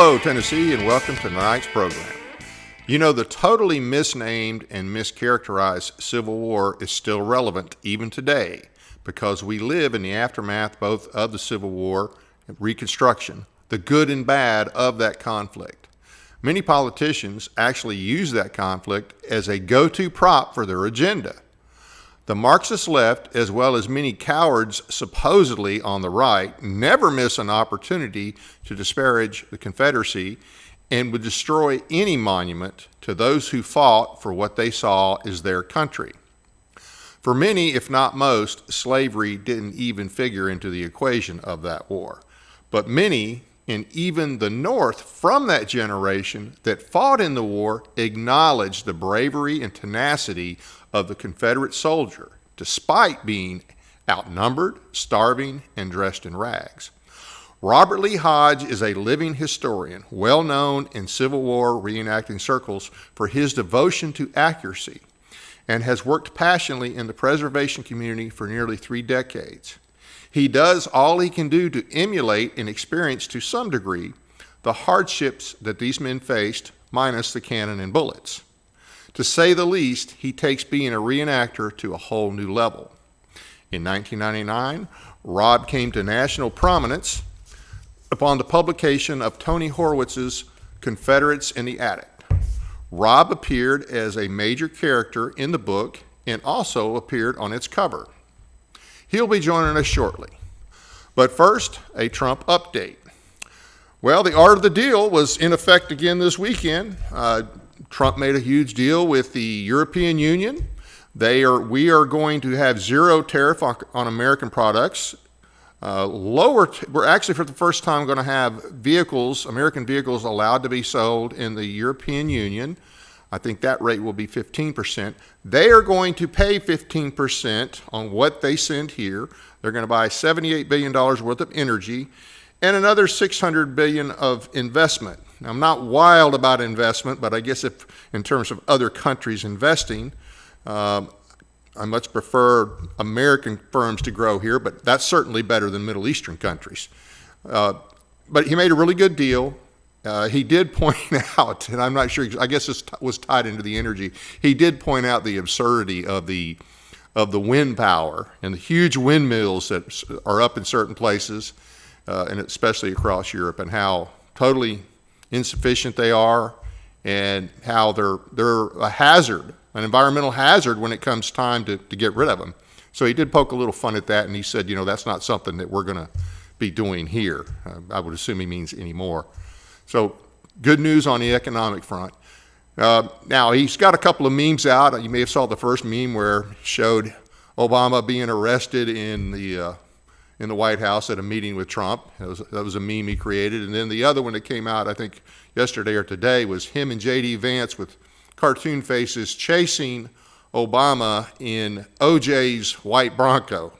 Hello, Tennessee, and welcome to tonight's program. You know, the totally misnamed and mischaracterized Civil War is still relevant even today because we live in the aftermath both of the Civil War and Reconstruction, the good and bad of that conflict. Many politicians actually use that conflict as a go-to prop for their agenda. The Marxist left, as well as many cowards supposedly on the right, never miss an opportunity to disparage the Confederacy and would destroy any monument to those who fought for what they saw as their country. For many, if not most, slavery didn't even figure into the equation of that war. But many, and even the North from that generation that fought in the war, acknowledged the bravery and tenacity of the Confederate soldier, despite being outnumbered, starving, and dressed in rags. Robert Lee Hodge is a living historian, well known in Civil War reenacting circles for his devotion to accuracy, and has worked passionately in the preservation community for nearly 3 decades. He does all he can do to emulate and experience to some degree the hardships that these men faced, minus the cannon and bullets. To say the least, he takes being a reenactor to a whole new level. In 1999, Rob came to national prominence upon the publication of Tony Horowitz's Confederates in the Attic. Rob appeared as a major character in the book and also appeared on its cover. He'll be joining us shortly. But first, a Trump update. Well, the art of the deal was in effect again this weekend. Trump made a huge deal with the European Union. We are going to have zero tariff on American products. We're actually for the first time going to have American vehicles allowed to be sold in the European Union. I think that rate will be 15%. They are going to pay 15% on what they send here. They're going to buy $78 billion worth of energy and another $600 billion of investment. Now, I'm not wild about investment, but I guess if in terms of other countries investing, I much prefer American firms to grow here, but that's certainly better than Middle Eastern countries. But he made a really good deal. He did point out, and I'm not sure, I guess this was tied into the energy, he did point out the absurdity of the wind power and the huge windmills that are up in certain places, and especially across Europe, and how totally insufficient they are, and how they're a hazard, an environmental hazard when it comes time to get rid of them. So he did poke a little fun at that, and he said, you know, that's not something that we're going to be doing here. I would assume he means anymore. So good news on the economic front. Now, he's got a couple of memes out. You may have saw the first meme where it showed Obama being arrested in the White House at a meeting with Trump. That was a meme he created. And then the other one that came out, I think yesterday or today, was him and J.D. Vance with cartoon faces chasing Obama in OJ's white Bronco.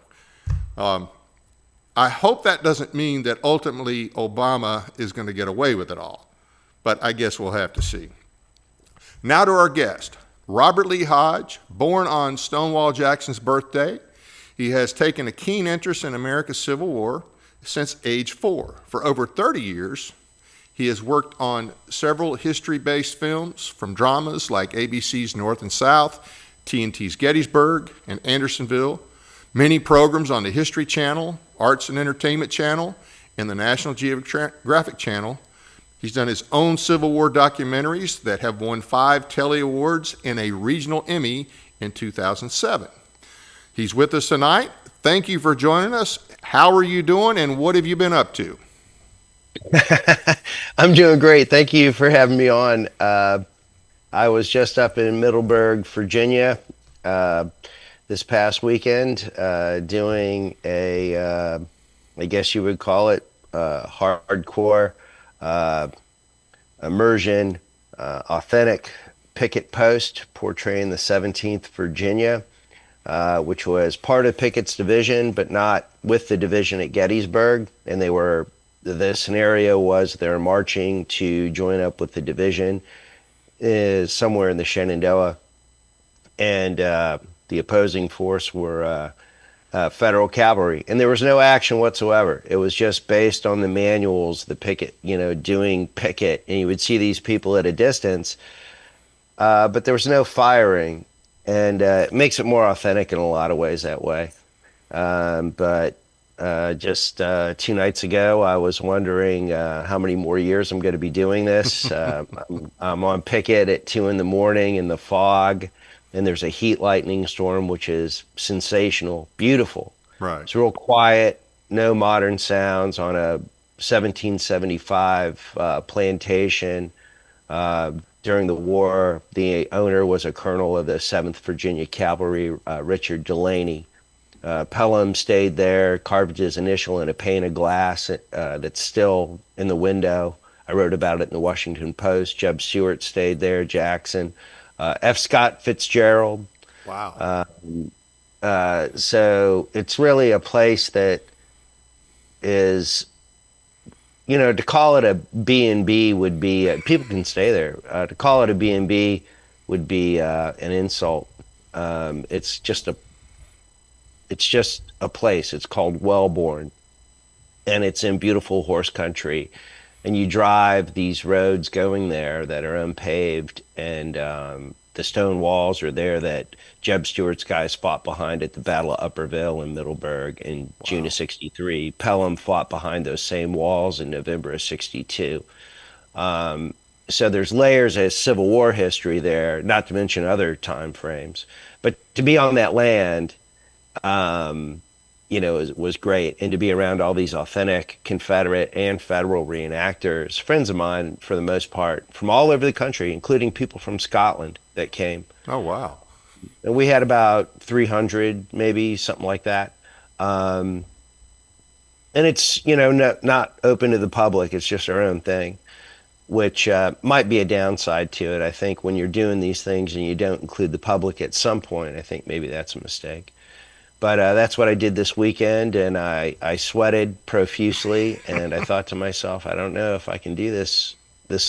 I hope that doesn't mean that ultimately Obama is going to get away with it all, but I guess we'll have to see. Now to our guest, Robert Lee Hodge, born on Stonewall Jackson's birthday. He has taken a keen interest in America's Civil War since age 4. For over 30 years, he has worked on several history-based films, from dramas like ABC's North and South, TNT's Gettysburg, and Andersonville, many programs on the History Channel, Arts and Entertainment Channel, and the National Geographic Channel. He's done his own Civil War documentaries that have won 5 Telly Awards and a regional Emmy in 2007. He's with us tonight. Thank you for joining us. How are you doing, and what have you been up to? I'm doing great. Thank you for having me on. I was just up in Middleburg, Virginia, this past weekend, doing a, I guess you would call it, hardcore immersion, authentic picket post portraying the 17th Virginia, which was part of Pickett's division, but not with the division at Gettysburg. And the scenario was they're marching to join up with the division somewhere in the Shenandoah. And the opposing force were Federal cavalry, and there was no action whatsoever. It was just based on the manuals, the picket, doing picket, and you would see these people at a distance, but there was no firing, and it makes it more authentic in a lot of ways that way. But just 2 nights ago, I was wondering how many more years I'm going to be doing this. I'm on picket at 2 a.m. in the fog, and there's a heat lightning storm, which is sensational, beautiful. Right. It's real quiet, no modern sounds on a 1775 plantation. During the war, the owner was a colonel of the 7th Virginia Cavalry, Richard Delaney. Pelham stayed there, carved his initial in a pane of glass that's still in the window. I wrote about it in the Washington Post. Jeb Stuart stayed there, Jackson. F. Scott Fitzgerald. Wow. So it's really a place that is, to call it a B&B would be, people can stay there. To call it a B&B would be an insult. It's just a place. It's called Wellborn, and it's in beautiful horse country. And you drive these roads going there that are unpaved, and the stone walls are there that Jeb Stuart's guys fought behind at the Battle of Upperville in Middleburg in June of '63. Pelham fought behind those same walls in November of '62. So there's layers of Civil War history there, not to mention other time frames. But to be on that land, was great. And to be around all these authentic Confederate and Federal reenactors, friends of mine for the most part, from all over the country, including people from Scotland that came. Oh, wow. And we had about 300, maybe, something like that. And it's, not open to the public. It's just our own thing, which might be a downside to it. I think when you're doing these things and you don't include the public at some point, I think maybe that's a mistake. But that's what I did this weekend, and I sweated profusely, and I thought to myself, I don't know if I can do this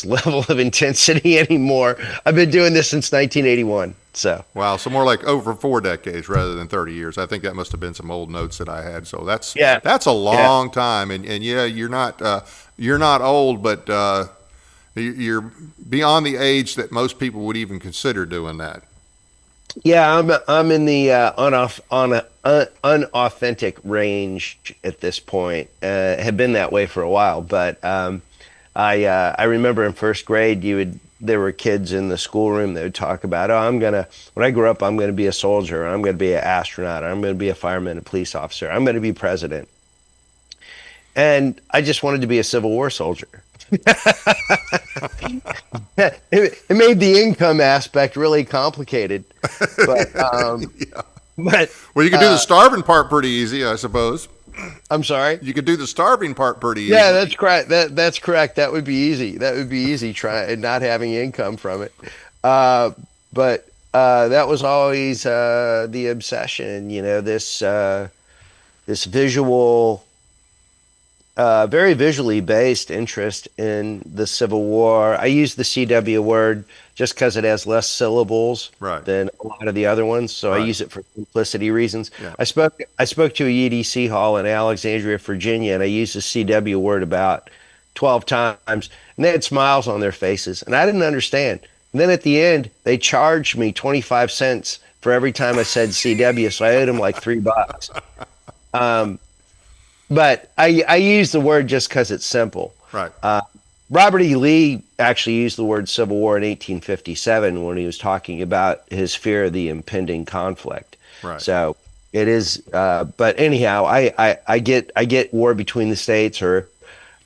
level of intensity anymore. I've been doing this since 1981. So wow, so more like over 4 decades rather than 30 years. I think that must have been some old notes that I had. So that's a long time, and yeah, you're not old, but you're beyond the age that most people would even consider doing that. Yeah, I'm in the unauthentic range at this point. Have been that way for a while, but I remember in first grade there were kids in the schoolroom that would talk about, when I grow up, I'm gonna be a soldier, I'm gonna be an astronaut, I'm gonna be a fireman, a police officer, I'm gonna be president. And I just wanted to be a Civil War soldier. It made the income aspect really complicated, but Yeah. but Well, you could do the starving part pretty easy, I suppose. I'm sorry. You could do the starving part pretty easy. Yeah, that's correct. That's correct. That would be easy. Trying not having income from it. But that was always the obsession. This visual. Very visually based interest in the Civil War. I use the CW word just because it has less syllables than a lot of the other ones, so I use it for simplicity reasons. Yeah. I spoke to a EDC hall in Alexandria, Virginia, and I used the CW word about 12 times, and they had smiles on their faces, and I didn't understand. And then at the end, they charged me 25 cents for every time I said CW, so I owed them like $3. But I use the word just because it's simple. Right. Robert E. Lee actually used the word Civil War in 1857 when he was talking about his fear of the impending conflict. Right. So it is. But anyhow, I get war between the states, or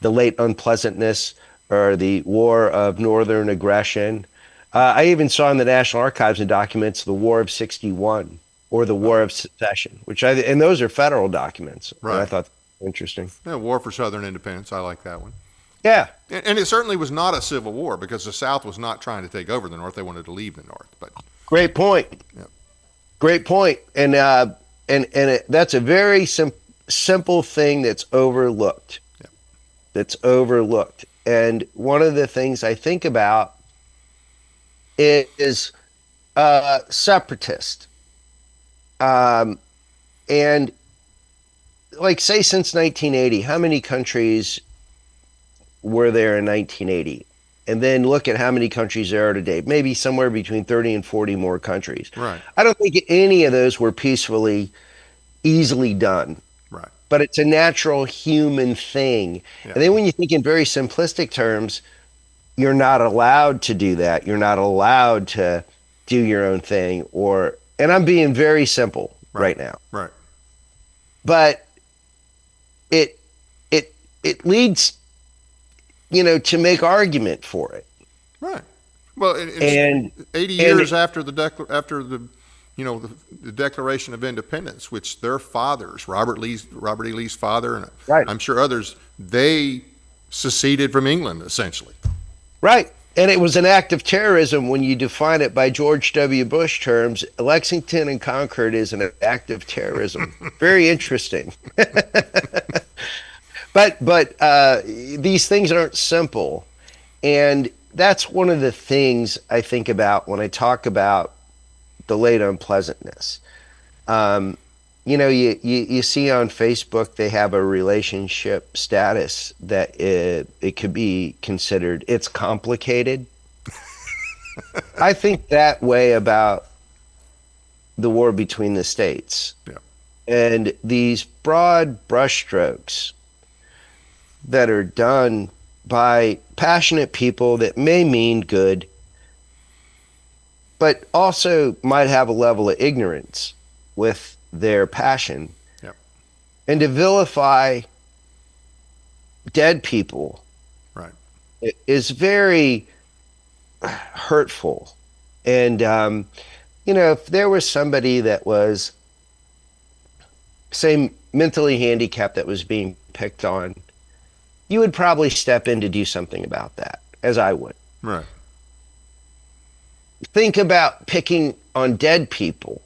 the late unpleasantness, or the war of northern aggression. I even saw in the National Archives and documents the War of '61 or the War of Secession, and those are federal documents. Right. And I thought. Interesting. Yeah, War for Southern Independence. I like that one. Yeah. And it certainly was not a civil war because the South was not trying to take over the North. They wanted to leave the North. But great point. Yeah. Great point. And that's a very simple thing that's overlooked. Yeah. That's overlooked. And one of the things I think about is separatist. And like say since 1980, how many countries were there in 1980? And then look at how many countries there are today. Maybe somewhere between 30 and 40 more countries. Right. I don't think any of those were peacefully, easily done. Right. But it's a natural human thing. Yeah. And then when you think in very simplistic terms, you're not allowed to do that. You're not allowed to do your own thing. And I'm being very simple right now. Right. But it leads, to make argument for it. Right. Well, it's And 80 years after the the Declaration of Independence, which their fathers, Robert E. Lee's father, and right. I'm sure others, they seceded from England essentially. Right. And it was an act of terrorism when you define it by George W. Bush terms. Lexington and Concord is an act of terrorism. Very interesting. But these things aren't simple. And that's one of the things I think about when I talk about the late unpleasantness. You see on Facebook they have a relationship status that it could be considered, it's complicated. I think that way about the war between the states. Yeah. And these broad brushstrokes that are done by passionate people that may mean good, but also might have a level of ignorance with their passion. Yep. And to vilify dead people right. is very hurtful. And, if there was somebody that was, say, mentally handicapped that was being picked on, you would probably step in to do something about that, as I would. Right. Think about picking on dead people.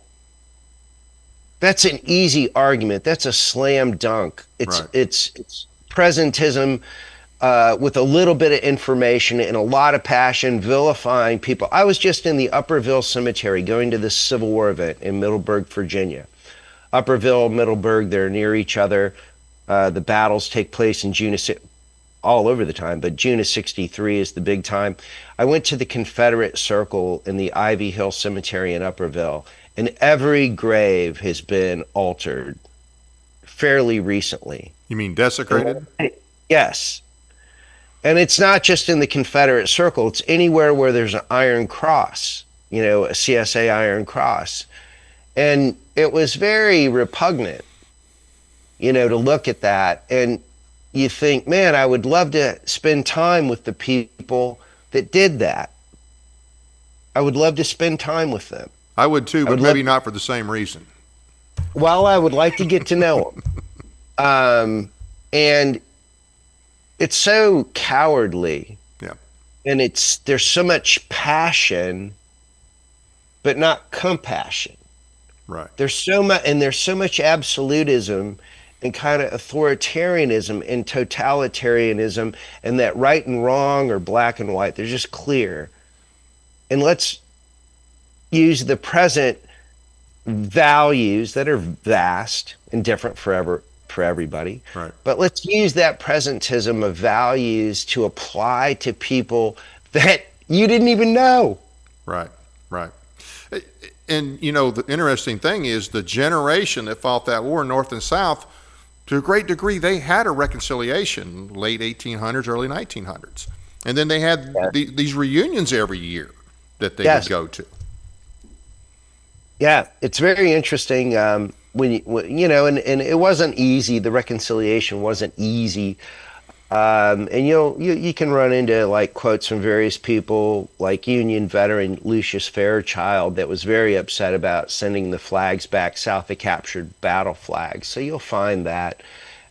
That's an easy argument. That's a slam dunk. It's presentism with a little bit of information and a lot of passion, vilifying people. I was just in the Upperville Cemetery going to this Civil War event in Middleburg, Virginia. Upperville, Middleburg, they're near each other. The battles take place in June of all over the time, but June of '63 is the big time. I went to the Confederate Circle in the Ivy Hill Cemetery in Upperville, and every grave has been altered fairly recently. You mean desecrated? Yes. And it's not just in the Confederate Circle, it's anywhere where there's an Iron Cross, a CSA Iron Cross. And it was very repugnant, to look at that. And you think, man, I would love to spend time with the people that did that. I would love to spend time with them. I would too, but maybe not for the same reason. Well, I would like to get to know them. And it's so cowardly. Yeah. And there's so much passion, but not compassion. Right. There's so much absolutism and kind of authoritarianism and totalitarianism, and that right and wrong are black and white. They're just clear. And let's use the present values that are vast and different for everybody. Right. But let's use that presentism of values to apply to people that you didn't even know. Right. Right. And, the interesting thing is the generation that fought that war, North and South, to a great degree, they had a reconciliation, late 1800s, early 1900s. And then they had these reunions every year that they would go to. Yeah, it's very interesting and it wasn't easy. The reconciliation wasn't easy. And you can run into like quotes from various people, like Union veteran Lucius Fairchild, that was very upset about sending the flags back south, the captured battle flags. So you'll find that.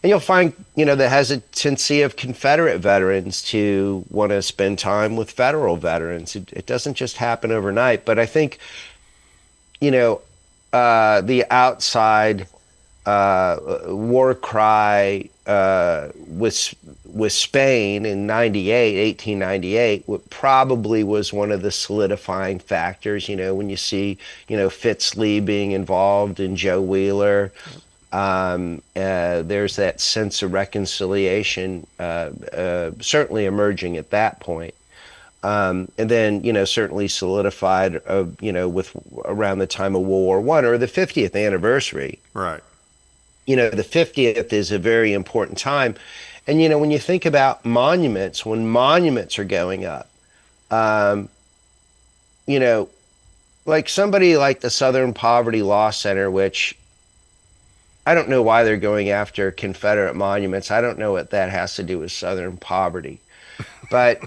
And you'll find, the hesitancy of Confederate veterans to want to spend time with Federal veterans. It doesn't just happen overnight. But I think, the outside war cry with Spain in 1898, probably was one of the solidifying factors, when you see, Fitz Lee being involved and Joe Wheeler. There's that sense of reconciliation certainly emerging at that point. And then, certainly solidified, with around the time of World War I or the 50th anniversary. Right. The 50th is a very important time. And, when you think about monuments, when monuments are going up, like somebody like the Southern Poverty Law Center, which I don't know why they're going after Confederate monuments. I don't know what that has to do with Southern poverty. But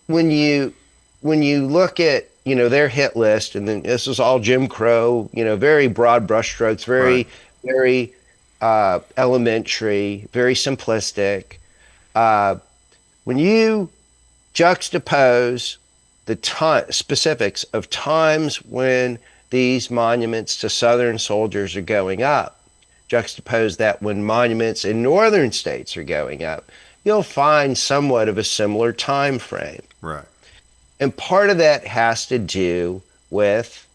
when you look at, their hit list, and then this is all Jim Crow, very broad brushstrokes, very, very elementary, very simplistic. When you juxtapose the specifics of times when these monuments to Southern soldiers are going up, juxtapose that when monuments in northern states are going up, you'll find somewhat of a similar time frame. Right. And part of that has to do with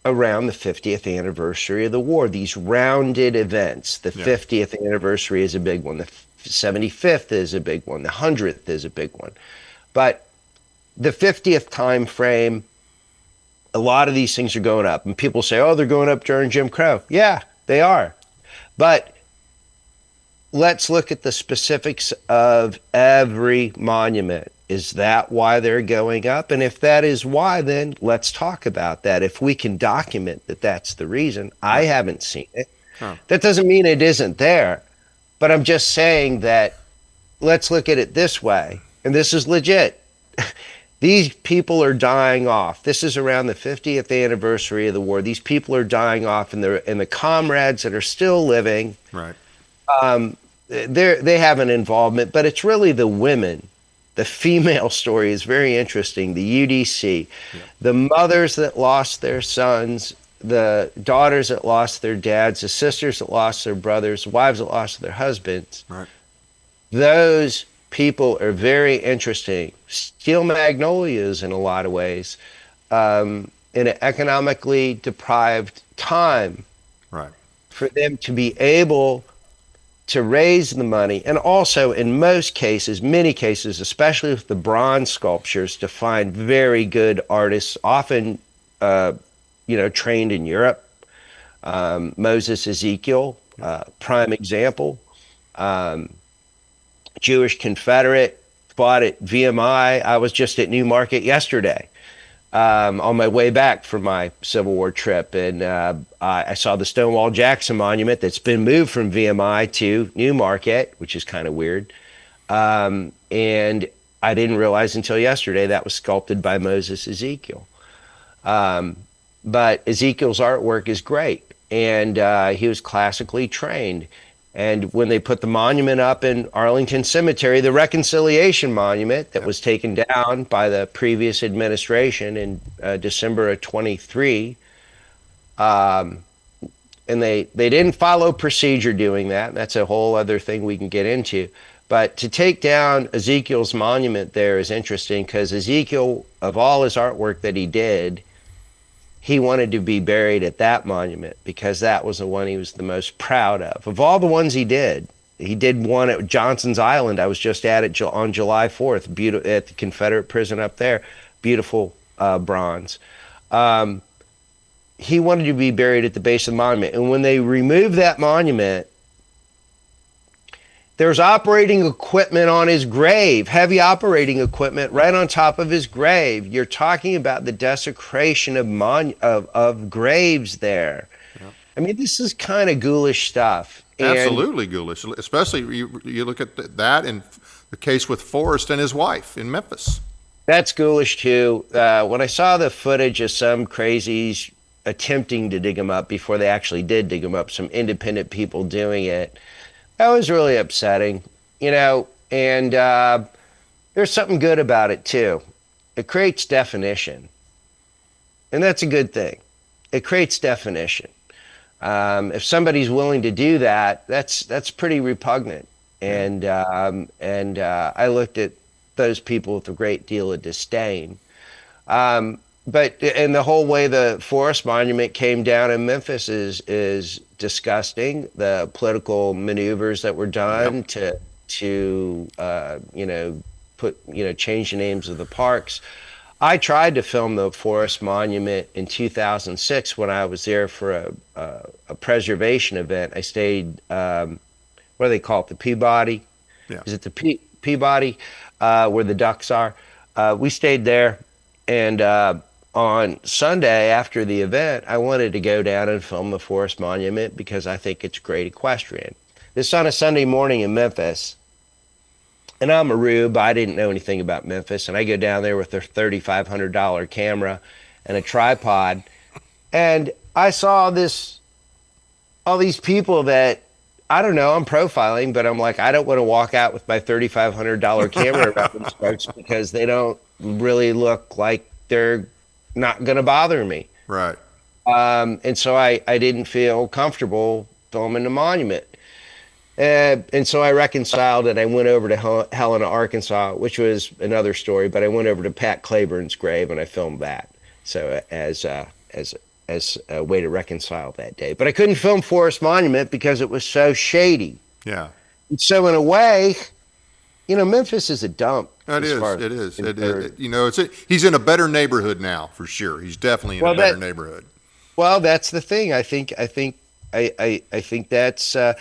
around the 50th anniversary of the war, these rounded events. The 50th anniversary is a big one. The 75th is a big one. The 100th is a big one. But the 50th time frame, a lot of these things are going up. And people say, oh, they're going up during Jim Crow. Yeah, they are. But let's look at the specifics of every monument. Is that why they're going up? And if that is why, then let's talk about that. If we can document that that's the reason. I haven't seen it. That doesn't mean it isn't there. But I'm just saying that let's look at it this way. And this is legit. These people are dying off. This is around the 50th anniversary of the war. These people are dying off, and the comrades that are still living, right? They have an involvement, but it's really the women. The female story is very interesting. The UDC, the mothers that lost their sons, the daughters that lost their dads, the sisters that lost their brothers, wives that lost their husbands. Right. Those people are very interesting. Steel magnolias, in a lot of ways, in an economically deprived time, right, for them to be able to raise the money, and also in most cases, many cases, especially with the bronze sculptures, to find very good artists, often trained in Europe. Moses Ezekiel, prime example. Jewish Confederate, bought at VMI. I was just at Newmarket yesterday on my way back from my Civil War trip, and I saw the Stonewall Jackson Monument that's been moved from VMI to Newmarket, which is kind of weird. And I didn't realize until yesterday that was sculpted by Moses Ezekiel. But Ezekiel's artwork is great, and he was classically trained. And when they put the monument up in Arlington Cemetery, the Reconciliation Monument that was taken down by the previous administration in December of 23, and they didn't follow procedure doing that. That's a whole other thing we can get into. But to take down Ezekiel's monument there is interesting, because Ezekiel, of all his artwork that he did, he wanted to be buried at that monument because that was the one he was the most proud of. Of all the ones he did one at Johnson's Island. I was just at it on July 4th, at the Confederate prison up there. Beautiful bronze. He wanted to be buried at the base of the monument. And when they removed that monument, there's operating equipment on his grave, heavy operating equipment right on top of his grave. You're talking about the desecration of graves there. Yep. I mean, this is kind of ghoulish stuff. Absolutely ghoulish, especially you look at that in the case with Forrest and his wife in Memphis. That's ghoulish too. When I saw the footage of some crazies attempting to dig them up before they actually did dig them up, some independent people doing it, that was really upsetting, and there's something good about it too. It creates definition, and that's a good thing. It creates definition. If somebody's willing to do that, that's pretty repugnant, and I looked at those people with a great deal of disdain. But the whole way the Forrest Monument came down in Memphis is disgusting. The political maneuvers that were done to change the names of the parks. I tried to film the Forest Monument in 2006 when I was there for a preservation event. I stayed, what do they call it, the Peabody? Yeah. Is it the Peabody, where the ducks are? We stayed there, and on Sunday after the event, I wanted to go down and film the Forest Monument because I think it's great equestrian. This on a Sunday morning in Memphis. And I'm a rube. I didn't know anything about Memphis. And I go down there with a $3,500 camera and a tripod. And I saw all these people that, I don't know, I'm profiling, but I'm like, I don't want to walk out with my $3,500 camera around these folks because they don't really look like they're not going to bother me. Right. And so I didn't feel comfortable filming the monument. And so I reconciled and I went over to Helena, Arkansas, which was another story, but I went over to Pat Claiborne's grave and I filmed that. So as a way to reconcile that day. But I couldn't film Forest Monument because it was so shady. Yeah. And so in a way, Memphis is a dump. It is. He's in a better neighborhood now, for sure. He's definitely in a better neighborhood. Well, that's the thing. I think that's a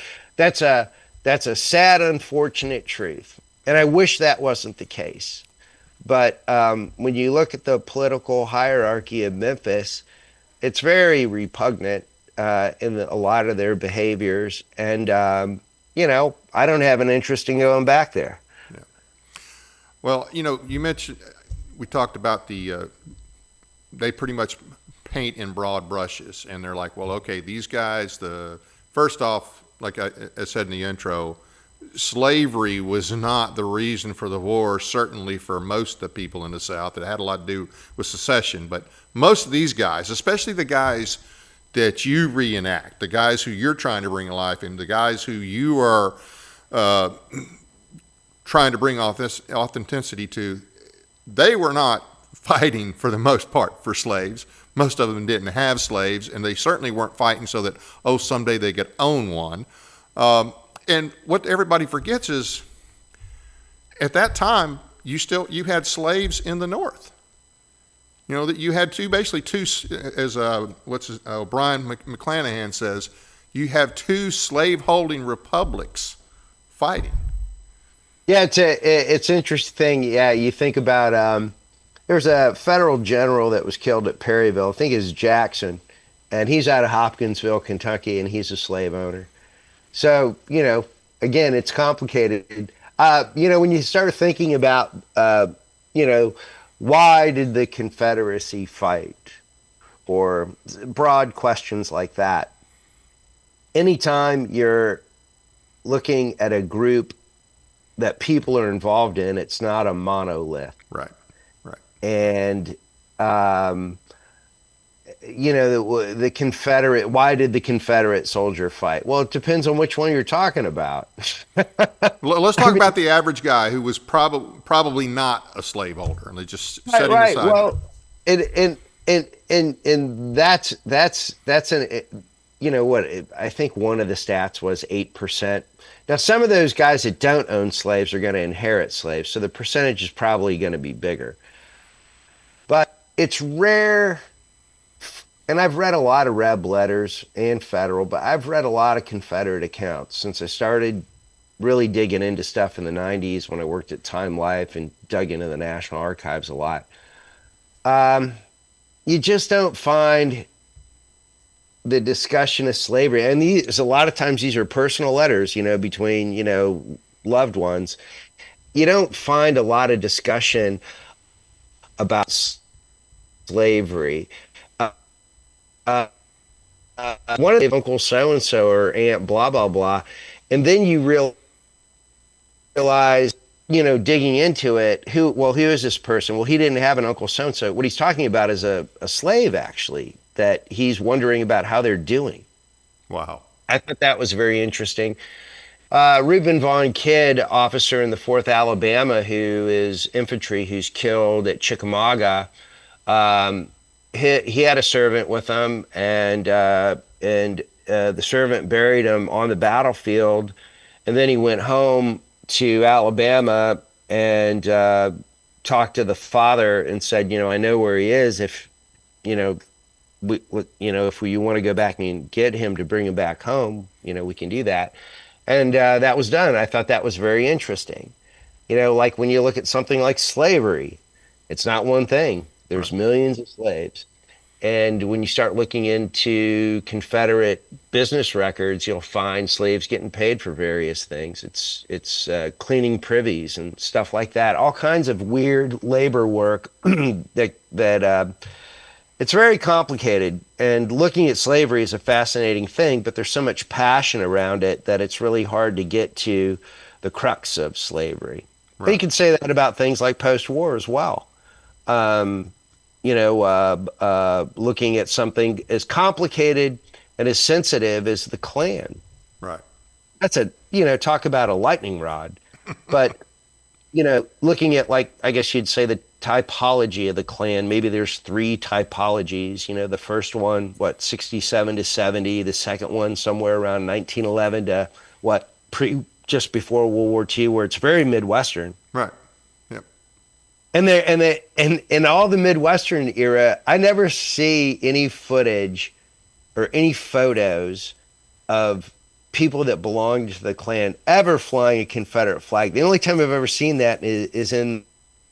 sad, unfortunate truth. And I wish that wasn't the case. But when you look at the political hierarchy of Memphis, it's very repugnant in a lot of their behaviors. And, I don't have an interest in going back there. Yeah. Well, you mentioned, we talked about they pretty much paint in broad brushes. And they're like, well, okay, these guys, first off, like I said in the intro, slavery was not the reason for the war, certainly for most of the people in the South. It had a lot to do with secession. But most of these guys, especially the guys that you reenact, the guys who you're trying to bring life in, the guys who you are trying to bring authenticity to, they were not fighting, for the most part, for slaves. Most of them didn't have slaves, and they certainly weren't fighting so that, someday they could own one. And what everybody forgets is, at that time, you had slaves in the North. That you had basically two, as Brian McClanahan says, you have two slave-holding republics fighting. Yeah, it's interesting. Yeah, you think about. There's a federal general that was killed at Perryville. I think it's Jackson, and he's out of Hopkinsville, Kentucky, and he's a slave owner. So, again, it's complicated. When you start thinking about, why did the Confederacy fight, or broad questions like that, anytime you're looking at a group that people are involved in, it's not a monolith. Right. And, the Confederate, why did the Confederate soldier fight? Well, it depends on which one you're talking about. Let's talk about the average guy who was probably not a slaveholder, and they just set him aside. Well, and that's I think one of the stats was 8%. Now, some of those guys that don't own slaves are going to inherit slaves, so the percentage is probably going to be bigger. But it's rare, and I've read a lot of Reb letters and federal, but I've read a lot of Confederate accounts since I started really digging into stuff in the 90s when I worked at Time Life and dug into the National Archives a lot. You just don't find the discussion of slavery. And a lot of times these are personal letters, between, loved ones. You don't find a lot of discussion about slavery. One of the uncle so-and-so or aunt blah, blah, blah. And then you realize, digging into it, who is this person? Well, he didn't have an uncle so-and-so. What he's talking about is a slave, actually, that he's wondering about how they're doing. Wow. I thought that was very interesting. Reuben Von Kidd, officer in the 4th Alabama, who is infantry, who's killed at Chickamauga, he had a servant with him, and the servant buried him on the battlefield, and then he went home to Alabama and talked to the father and said, I know where he is. If you know, if you want to go back and get him to bring him back home, we can do that. And that was done. I thought that was very interesting. Like when you look at something like slavery, it's not one thing. There's millions of slaves. And when you start looking into Confederate business records, you'll find slaves getting paid for various things. It's cleaning privies and stuff like that. All kinds of weird labor work that it's very complicated. And looking at slavery is a fascinating thing, but there's so much passion around it that it's really hard to get to the crux of slavery. Right. But you can say that about things like post-war as well. Looking at something as complicated and as sensitive as the Klan. Right. That's talk about a lightning rod. But, looking at, like, I guess you'd say the typology of the Klan, maybe there's 3 typologies. The first one, 67 to 70, the second one somewhere around 1911 to just before World War II, where it's very Midwestern. Right. Yep. And in all the Midwestern era, I never see any footage or any photos of people that belonged to the Klan ever flying a Confederate flag. The only time I've ever seen that is in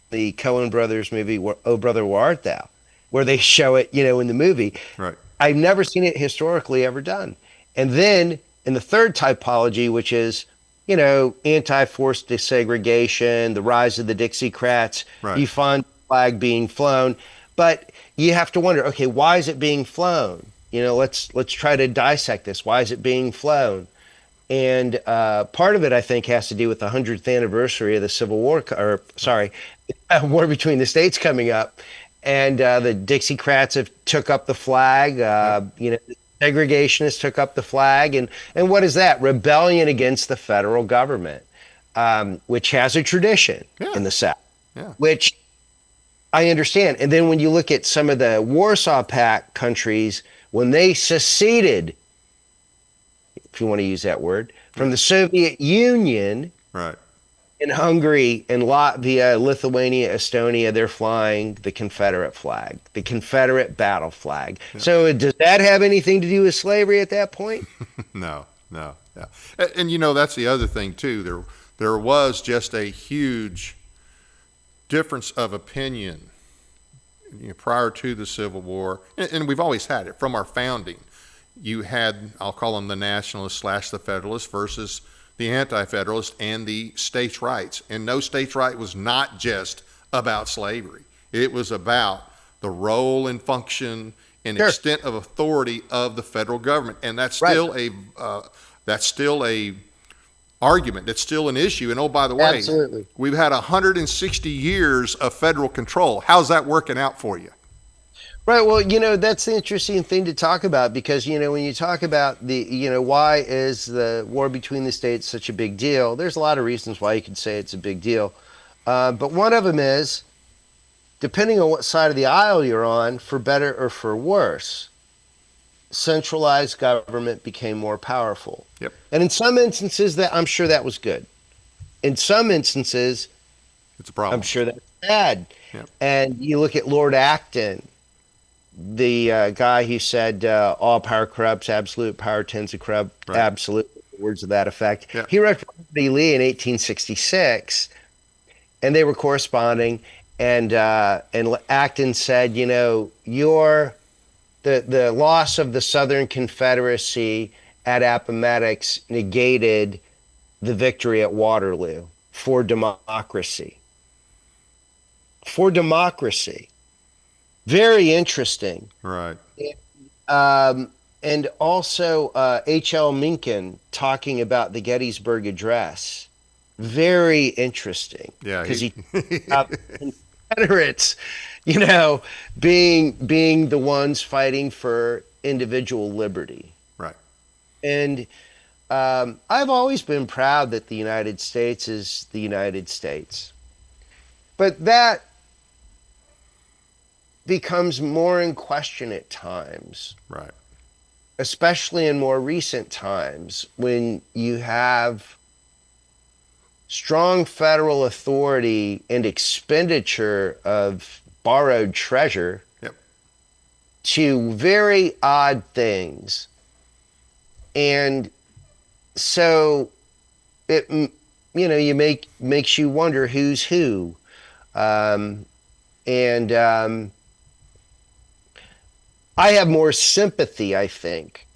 the Coen Brothers movie, Oh Brother, Where Art Thou?, where they show it, in the movie. Right. I've never seen it historically ever done. And then in the third typology, which is, anti-forced desegregation, the rise of the Dixiecrats, right. You find the flag being flown, but you have to wonder, okay, why is it being flown? Let's try to dissect this. Why is it being flown? And part of it, I think, has to do with the 100th anniversary of the Civil War, War Between the States coming up, and the Dixiecrats have took up the flag. Segregationists took up the flag, and what is that? Rebellion against the federal government, which has a tradition in the South, which I understand. And then when you look at some of the Warsaw Pact countries, when they seceded, if you want to use that word, from the Soviet Union, right, in Hungary and Latvia, Lithuania, Estonia, they're flying the Confederate flag, the Confederate battle flag. Yeah. So does that have anything to do with slavery at that point? No. Yeah. And that's the other thing too. There was just a huge difference of opinion prior to the Civil War, and we've always had it from our founding. You had, I'll call them the nationalists / the federalists versus the anti-federalists and the states' rights. And no states' right was not just about slavery. It was about the role and function and extent of authority of the federal government. And that's still a argument. That's still an issue. And oh, by the way, absolutely, we've had 160 years of federal control. How's that working out for you? Right. Well, that's the interesting thing to talk about, because, when you talk about why is the war between the states such a big deal? There's a lot of reasons why you could say it's a big deal. But one of them is, depending on what side of the aisle you're on, for better or for worse, centralized government became more powerful. Yep. And in some instances, I'm sure that was good. In some instances, it's a problem. I'm sure that's bad. Yep. And you look at Lord Acton, the guy who said all power corrupts, absolute power tends to corrupt, right. Absolute, words of that effect. Yeah. He wrote Robert Lee in 1866, and they were corresponding, and Acton said, the loss of the Southern Confederacy at Appomattox negated the victory at Waterloo for democracy. For democracy. Very interesting. Right. And also H.L. Mencken talking about the Gettysburg Address. Very interesting. Yeah. Because he about Confederates, being the ones fighting for individual liberty. Right. And I've always been proud that the United States is the United States. But that becomes more in question at times. Right. especially in more recent times, when you have strong federal authority and expenditure of borrowed treasure Yep. to very odd things. And so it, makes you wonder who's who. And I have more sympathy, I think,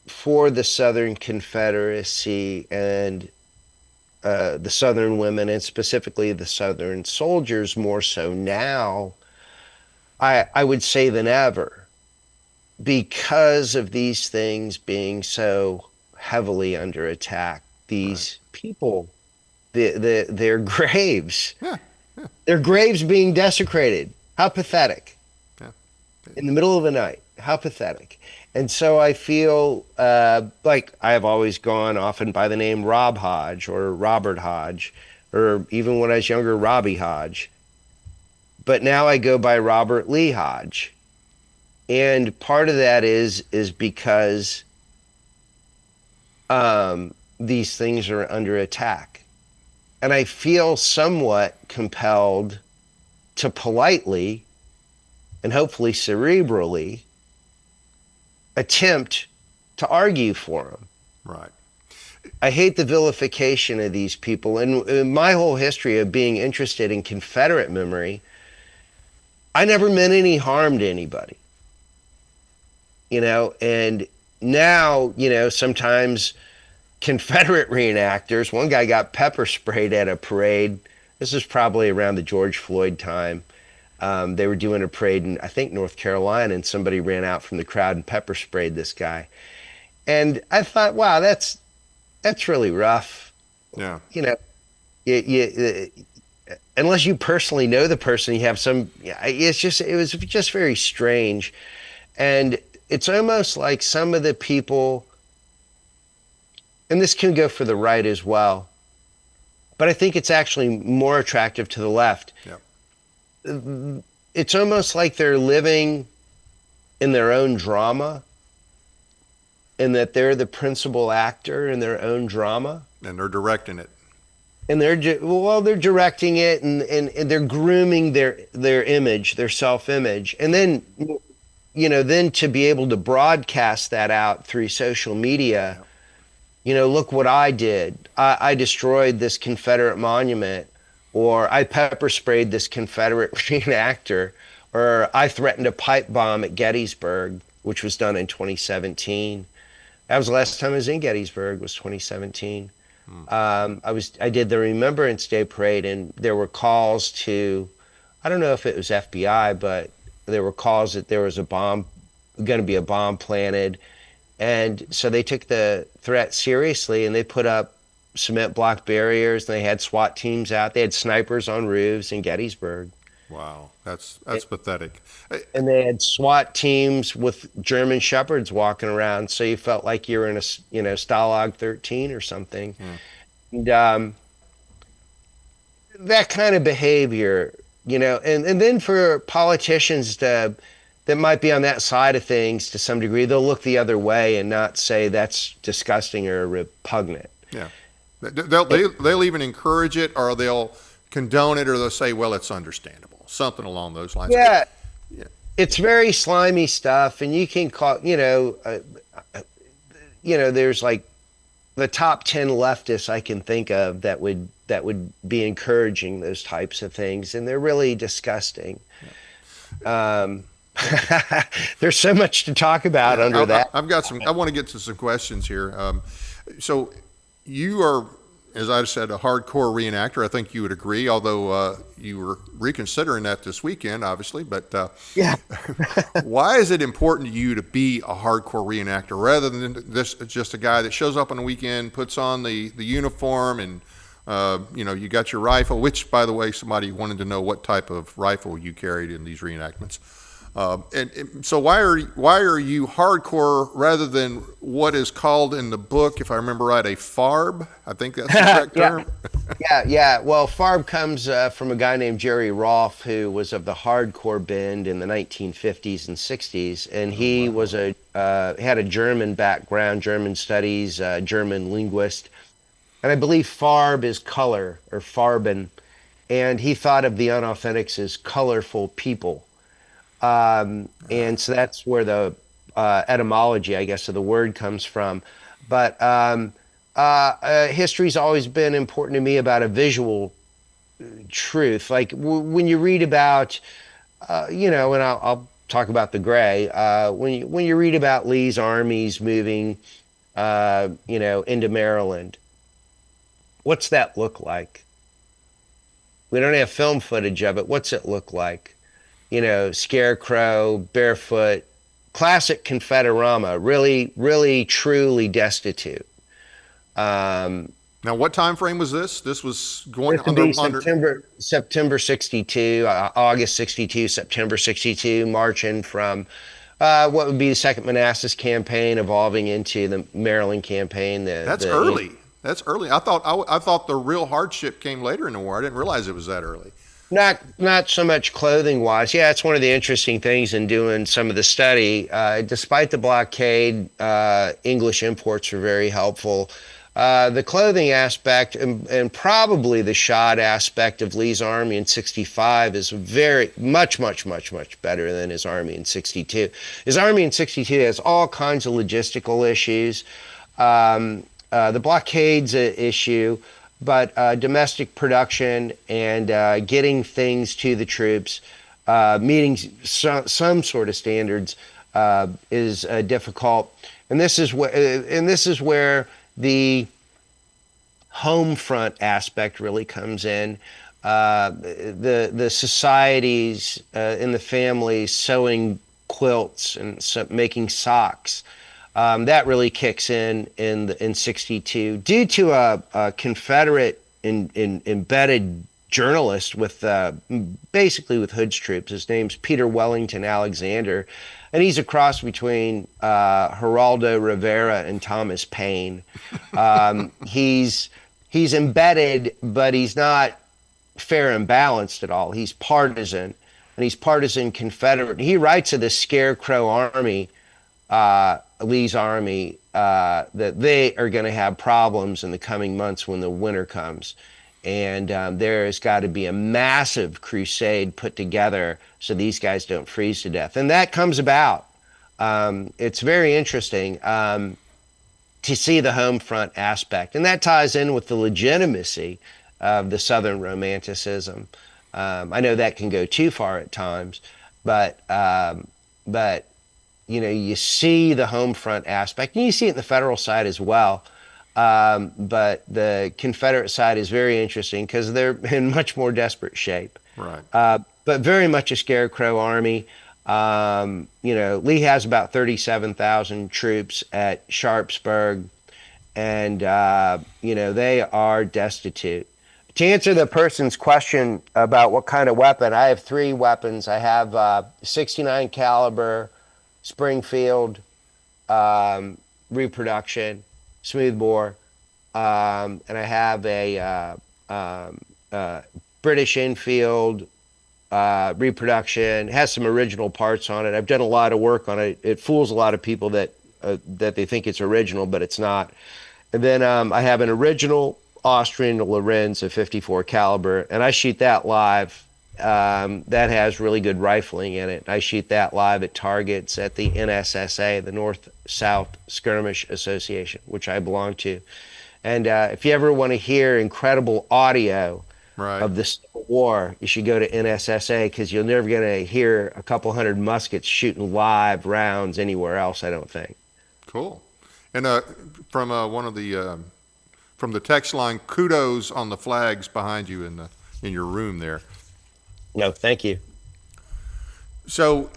for the Southern Confederacy and the Southern women, and specifically the Southern soldiers, more so now, I would say, than ever, because of these things being so heavily under attack. These people, their graves, Yeah. their graves being desecrated. How pathetic. Yeah. In the middle of the night. How pathetic. And so I feel like I have always gone often by the name Rob Hodge or Robert Hodge, or even when I was younger, Robbie Hodge. But now I go by Robert Lee Hodge. And part of that is because these things are under attack. And I feel somewhat compelled to politely and hopefully cerebrally attempt to argue for them. Right. I hate the vilification of these people. And in my whole history of being interested in Confederate memory, I never meant any harm to anybody. And now, sometimes Confederate reenactors, one guy got pepper sprayed at a parade. This is probably around the George Floyd time. They were doing a parade in, I think, North Carolina, and somebody ran out from the crowd and pepper sprayed this guy. And I thought, wow, that's really rough. Yeah. Unless you personally know the person, you have some. It was just very strange, and it's almost like some of the people, and this can go for the right as well, but I think it's actually more attractive to the left. Yeah. It's almost like they're living in their own drama, and that they're the principal actor in their own drama. And they're directing it. And they're directing it, and they're grooming their image, their self-image. And then, then to be able to broadcast that out through social media, look what I did. I destroyed this Confederate monument, or I pepper sprayed this Confederate reenactor, or I threatened a pipe bomb at Gettysburg, which was done in 2017. That was the last time I was in Gettysburg, was 2017. I did the Remembrance Day parade, and there were calls to, I don't know if it was FBI, but there were calls that there was going to be a bomb planted. And so they took the threat seriously, and they put up cement block barriers, and they had SWAT teams out. They had snipers on roofs in Gettysburg. Wow, that's pathetic. And they had SWAT teams with German Shepherds walking around, so you felt like you were in a, Stalag 13 or something. And that kind of behavior, and then for politicians that might be on that side of things to some degree, they'll look the other way and not say that's disgusting or repugnant. Yeah, they'll even encourage it, or they'll condone it, or they'll say, well, it's understandable, something along those lines. Yeah. It's very slimy stuff, and you can call, there's like the top 10 leftists I can think of that would be encouraging those types of things, and they're really disgusting. Yeah. There's so much to talk about under that. I want to get to some questions here. So you are, as I said, a hardcore reenactor. I think you would agree, although you were reconsidering that this weekend, obviously. But yeah, why is it important to you to be a hardcore reenactor rather than just a guy that shows up on the weekend, puts on the uniform, and you got your rifle? Which, by the way, somebody wanted to know what type of rifle you carried in these reenactments. So why are you hardcore rather than what is called in the book, if I remember right, a farb? I think that's the correct term. Yeah. Well, Farb comes from a guy named Jerry Rolfe, who was of the hardcore bend in the 1950s and 60s, and he was had a German background, German studies, German linguist, and I believe Farb is color or Farben, and he thought of the unauthentics as colorful people. And so that's where the etymology, I guess, of the word comes from. But history's always been important to me about a visual truth. Like when you read about, and I'll talk about the Gray. When you read about Lee's armies moving, into Maryland, what's that look like? We don't have film footage of it. What's it look like? Scarecrow, barefoot, classic Confederama, really, really, truly destitute. Now, what time frame was this? This was going under September 62, August 62, September 62, marching from what would be the Second Manassas campaign, evolving into the Maryland campaign. That's early. That's early. I thought the real hardship came later in the war. I didn't realize it was that early. Not so much clothing wise. Yeah, it's one of the interesting things in doing some of the study. Despite the blockade, English imports were very helpful. The clothing aspect and probably the shot aspect of Lee's army in 65 is very much better than his army in 62. His army in 62 has all kinds of logistical issues. The blockades issue, but domestic production and getting things to the troops, meeting some sort of standards is difficult. And this is where the home front aspect really comes in. The societies in the families sewing quilts and making socks. That really kicks in 62 due to a Confederate embedded journalist with basically with Hood's troops. His name's Peter Wellington Alexander, and he's a cross between Geraldo Rivera and Thomas Paine. He's embedded, but he's not fair and balanced at all. He's partisan, and he's partisan Confederate. He writes of the Scarecrow Army, Lee's army, that they are going to have problems in the coming months when the winter comes. And there's got to be a massive crusade put together so these guys don't freeze to death. And that comes about. It's very interesting to see the home front aspect. And that ties in with the legitimacy of the Southern Romanticism. I know that can go too far at times, but you see the home front aspect, and you see it in the federal side as well. But the Confederate side is very interesting because they're in much more desperate shape. Right. But very much a Scarecrow army. Lee has about 37,000 troops at Sharpsburg, and they are destitute. To answer the person's question about what kind of weapon, I have three weapons. I have 69 caliber Springfield reproduction smoothbore, and I have a British Enfield reproduction. It has some original parts on it. I've done a lot of work on it. It fools a lot of people that they think it's original, but it's not. And then I have an original Austrian Lorenz, a 54 caliber, and I shoot that live. That has really good rifling in it. I shoot that live at targets at the NSSA, the North-South Skirmish Association, which I belong to. And if you ever want to hear incredible audio of the Civil War, you should go to NSSA, because you're never going to hear a couple hundred muskets shooting live rounds anywhere else, I don't think. Cool. And from from the text line, kudos on the flags behind you in your room there. No, thank you. So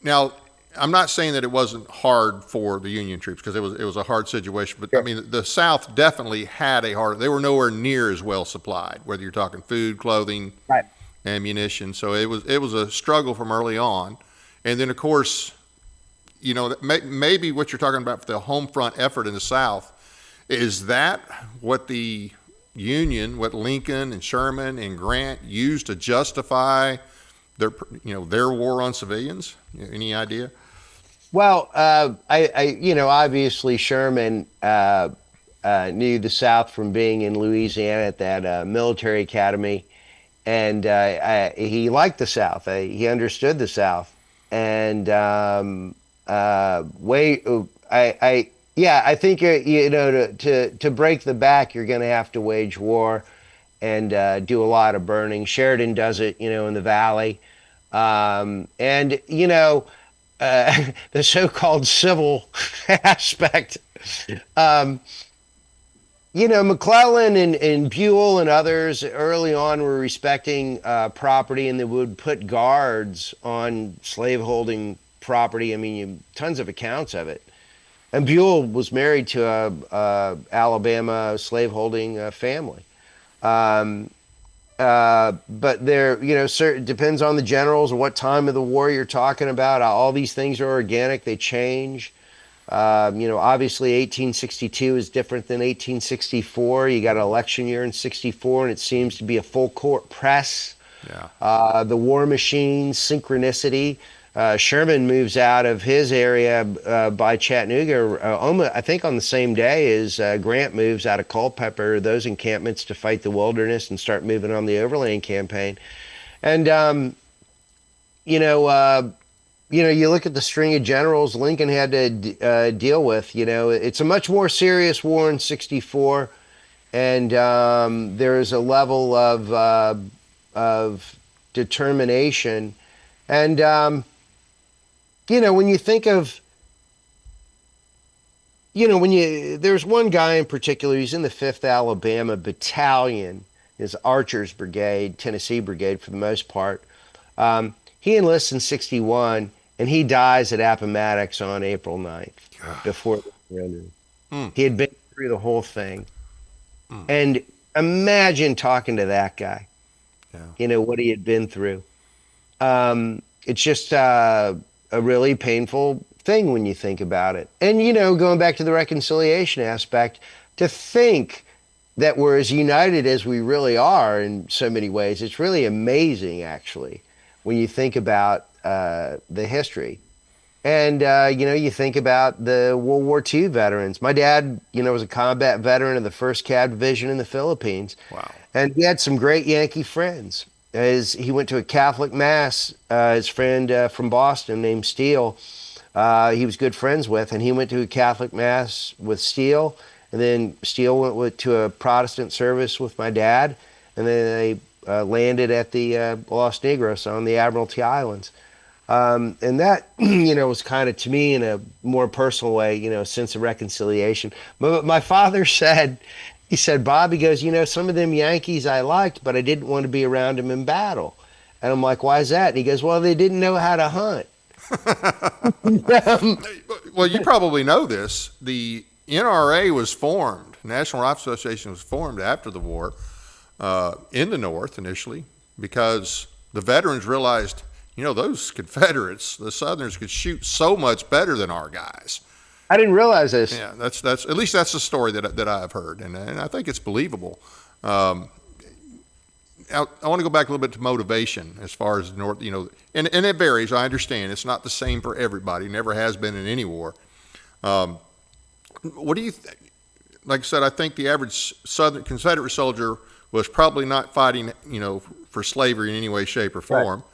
now, I'm not saying that it wasn't hard for the Union troops, because it was a hard situation. But I mean, the South definitely had a hard. They were nowhere near as well supplied, whether you're talking food, clothing, ammunition. So it was a struggle from early on. And then, of course, maybe what you're talking about for the home front effort in the South, is that what the Union, what Lincoln and Sherman and Grant used to justify their war on civilians? Any idea? Well, obviously Sherman knew the South from being in Louisiana at that military academy, and he liked the South. He understood the South, and I think to break the back, you're going to have to wage war and do a lot of burning. Sheridan does it, in the Valley, the so-called civil aspect. McClellan and Buell and others early on were respecting property, and they would put guards on slaveholding property. I mean, tons of accounts of it. And Buell was married to a Alabama slaveholding family. But there, depends on the generals and what time of the war you're talking about. All these things are organic; they change. Obviously 1862 is different than 1864. You got an election year in 64, and it seems to be a full court press. Yeah. The war machine, synchronicity. Sherman moves out of his area by Chattanooga, I think on the same day as Grant moves out of Culpeper, those encampments, to fight the wilderness and start moving on the overland campaign. And, you look at the string of generals Lincoln had to deal with. It's a much more serious war in 64, and there's a level of determination. And, when you think of, there's one guy in particular, he's in the 5th Alabama Battalion, his Archers Brigade, Tennessee Brigade for the most part. He enlists in 61, and he dies at Appomattox on April 9th, before the surrender. He had been through the whole thing. And imagine talking to that guy, what he had been through. It's just a really painful thing when you think about it. And, going back to the reconciliation aspect, to think that we're as united as we really are in so many ways, it's really amazing, actually, when you think about the history. And, you think about the World War II veterans. My dad, was a combat veteran of the 1st Cav Division in the Philippines. Wow. And he had some great Yankee friends. As he went to a Catholic mass, his friend from Boston named Steele, he was good friends with, and he went to a Catholic mass with Steele, and then Steele went to a Protestant service with my dad, and then they landed at the Los Negros on the Admiralty Islands. And that, was kind of, to me, in a more personal way, a sense of reconciliation. But my father said, he said, Bob, he goes, some of them Yankees I liked, but I didn't want to be around them in battle. And I'm like, why is that? And he goes, well, they didn't know how to hunt. Well, you probably know this. The NRA was formed, National Rifle Association was formed after the war in the North initially, because the veterans realized, those Confederates, the Southerners, could shoot so much better than our guys. I didn't realize this. Yeah, that's at least that's the story that I've heard, and I think it's believable. I want to go back a little bit to motivation as far as the North, and it varies. I understand it's not the same for everybody. Never has been in any war. What do you think? Like I said, I think the average Southern Confederate soldier was probably not fighting, for slavery in any way, shape, or form. Right.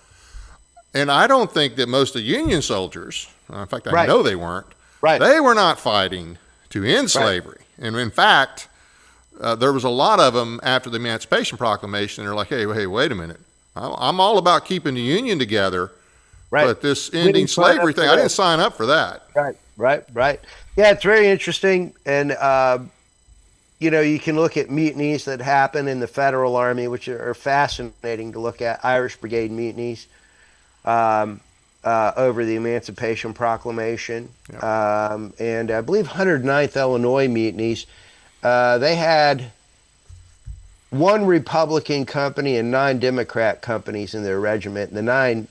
And I don't think that most of Union soldiers, in fact, I know they weren't. Right. They were not fighting to end slavery. Right. And in fact, there was a lot of them after the Emancipation Proclamation. They're like, hey, wait a minute. I'm all about keeping the Union together. Right. But this ending slavery thing, I didn't sign up for that. Right. Yeah, it's very interesting. And, you can look at mutinies that happen in the Federal Army, which are fascinating to look at. Irish Brigade mutinies. Over the Emancipation Proclamation, and I believe 109th Illinois mutinies. They had 1 Republican company and 9 Democrat companies in their regiment. The 9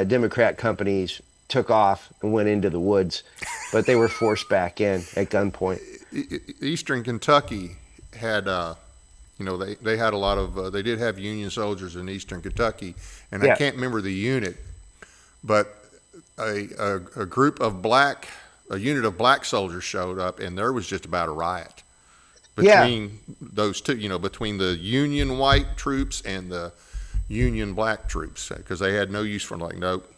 Democrat companies took off and went into the woods, but they were forced back in at gunpoint. Eastern Kentucky had, they had a lot of, they did have Union soldiers in Eastern Kentucky, and I can't remember the unit, but a group of a unit of black soldiers showed up, and there was just about a riot between those two, between the Union white troops and the Union black troops, because they had no use for like, nope,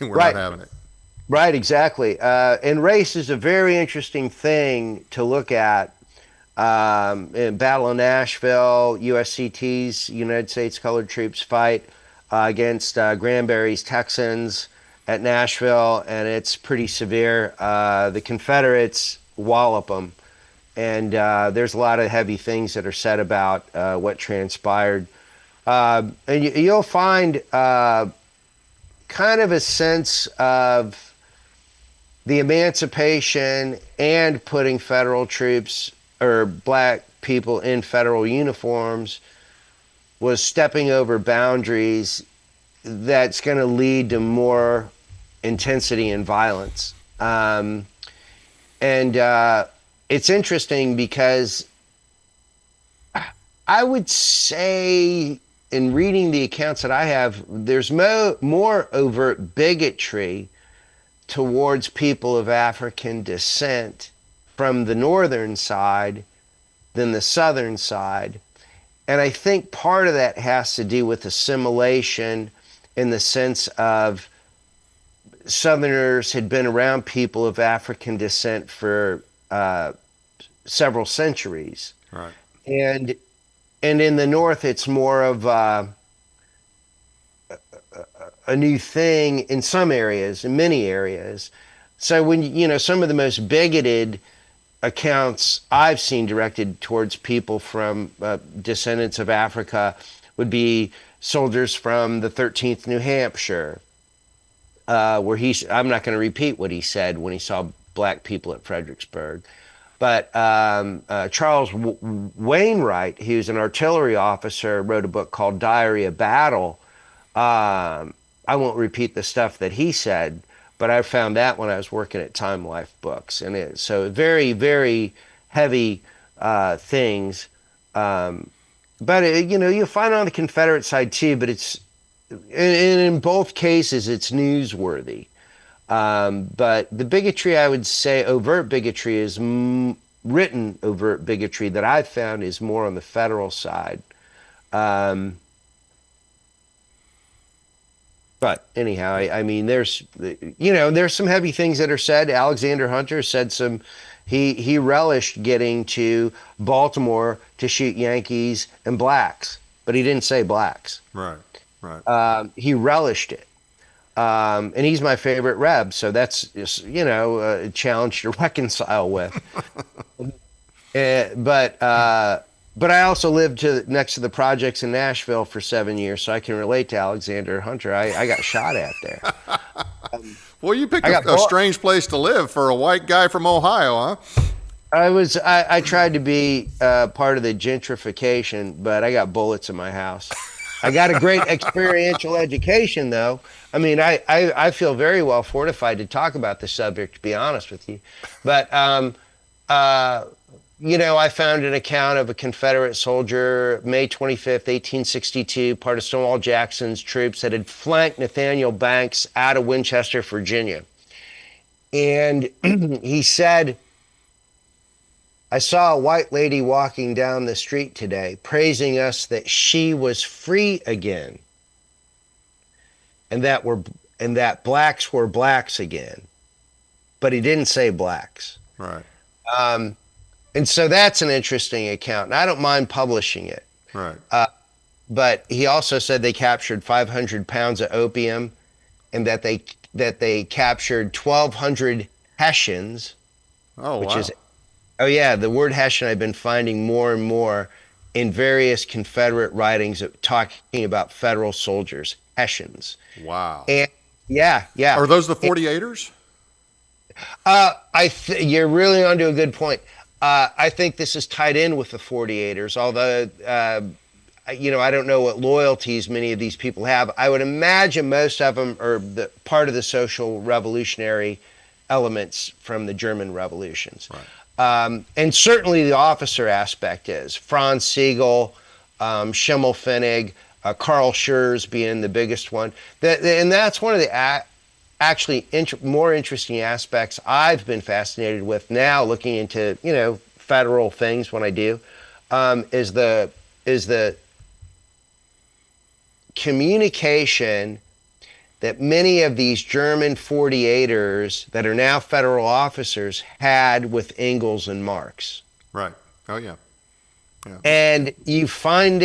we're not having it. Right, exactly. And race is a very interesting thing to look at. In Battle of Nashville, USCT's, United States Colored Troops, fight against Granbury's Texans at Nashville, and it's pretty severe. The Confederates wallop them, and there's a lot of heavy things that are said about what transpired. And you'll find kind of a sense of the emancipation and putting federal troops or black people in federal uniforms was stepping over boundaries that's going to lead to more intensity and violence. And it's interesting because I would say, in reading the accounts that I have, there's more overt bigotry towards people of African descent from the northern side than the southern side. And I think part of that has to do with assimilation, in the sense of Southerners had been around people of African descent for several centuries. Right. And in the North, it's more of a new thing in some areas, in many areas. So when, some of the most bigoted accounts I've seen directed towards people from descendants of Africa would be soldiers from the 13th New Hampshire, where I'm not going to repeat what he said when he saw black people at Fredericksburg, but Charles Wainwright, he was an artillery officer, wrote a book called Diary of Battle. I won't repeat the stuff that he said, but I found that when I was working at Time Life Books. And so very, very heavy things. But, you'll find on the Confederate side too, but it's, and in both cases, it's newsworthy. But the bigotry, I would say, overt bigotry is written overt bigotry that I've found is more on the federal side. But anyhow, I mean, there's some heavy things that are said. Alexander Hunter said he relished getting to Baltimore to shoot Yankees and blacks, but he didn't say blacks. Right, right. He relished it. And he's my favorite Reb, so that's just, a challenge to reconcile with. But I also lived next to the projects in Nashville for 7 years, so I can relate to Alexander Hunter. I got shot at there. Well, you picked a strange place to live for a white guy from Ohio, huh? I tried to be part of the gentrification, but I got bullets in my house. I got a great experiential education, though. I mean, I feel very well fortified to talk about the subject, to be honest with you. But, I found an account of a Confederate soldier, May 25th, 1862, part of Stonewall Jackson's troops that had flanked Nathaniel Banks out of Winchester, Virginia. And he said, I saw a white lady walking down the street today, praising us that she was free again, and that blacks were blacks again. But he didn't say blacks. Right. And so that's an interesting account, and I don't mind publishing it. Right. But he also said they captured 500 pounds of opium, and that they captured 1,200 Hessians. Oh, which wow. is, oh yeah, the word Hessian I've been finding more and more in various Confederate writings talking about federal soldiers, Hessians. Wow. And yeah. Are those the 48ers? You're really onto a good point. I think this is tied in with the 48ers, although I don't know what loyalties many of these people have. I would imagine most of them are the part of the social revolutionary elements from the German revolutions. Right. And certainly the officer aspect is Franz Siegel, Schimmelpfennig, Karl Schurz being the biggest one. And that's one of the actually more interesting aspects I've been fascinated with now, looking into federal things when I do, is the communication that many of these German 48ers that are now federal officers had with Engels and Marx. Right. Oh yeah. Yeah. And you find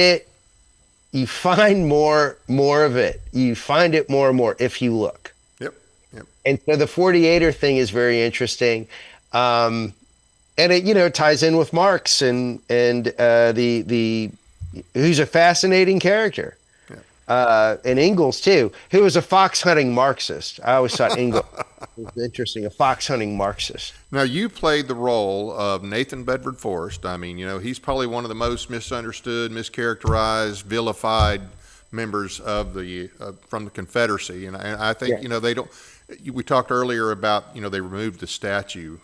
more of it. You find it more and more if you look. Yep. Yep. And so the 48er thing is very interesting. And it ties in with Marx and the who's a fascinating character. And Engels too, who was a fox hunting Marxist. I always thought Engels was interesting, a fox hunting Marxist. Now you played the role of Nathan Bedford Forrest. I mean, he's probably one of the most misunderstood, mischaracterized, vilified members of the from the Confederacy. And I think they don't. We talked earlier about they removed the statue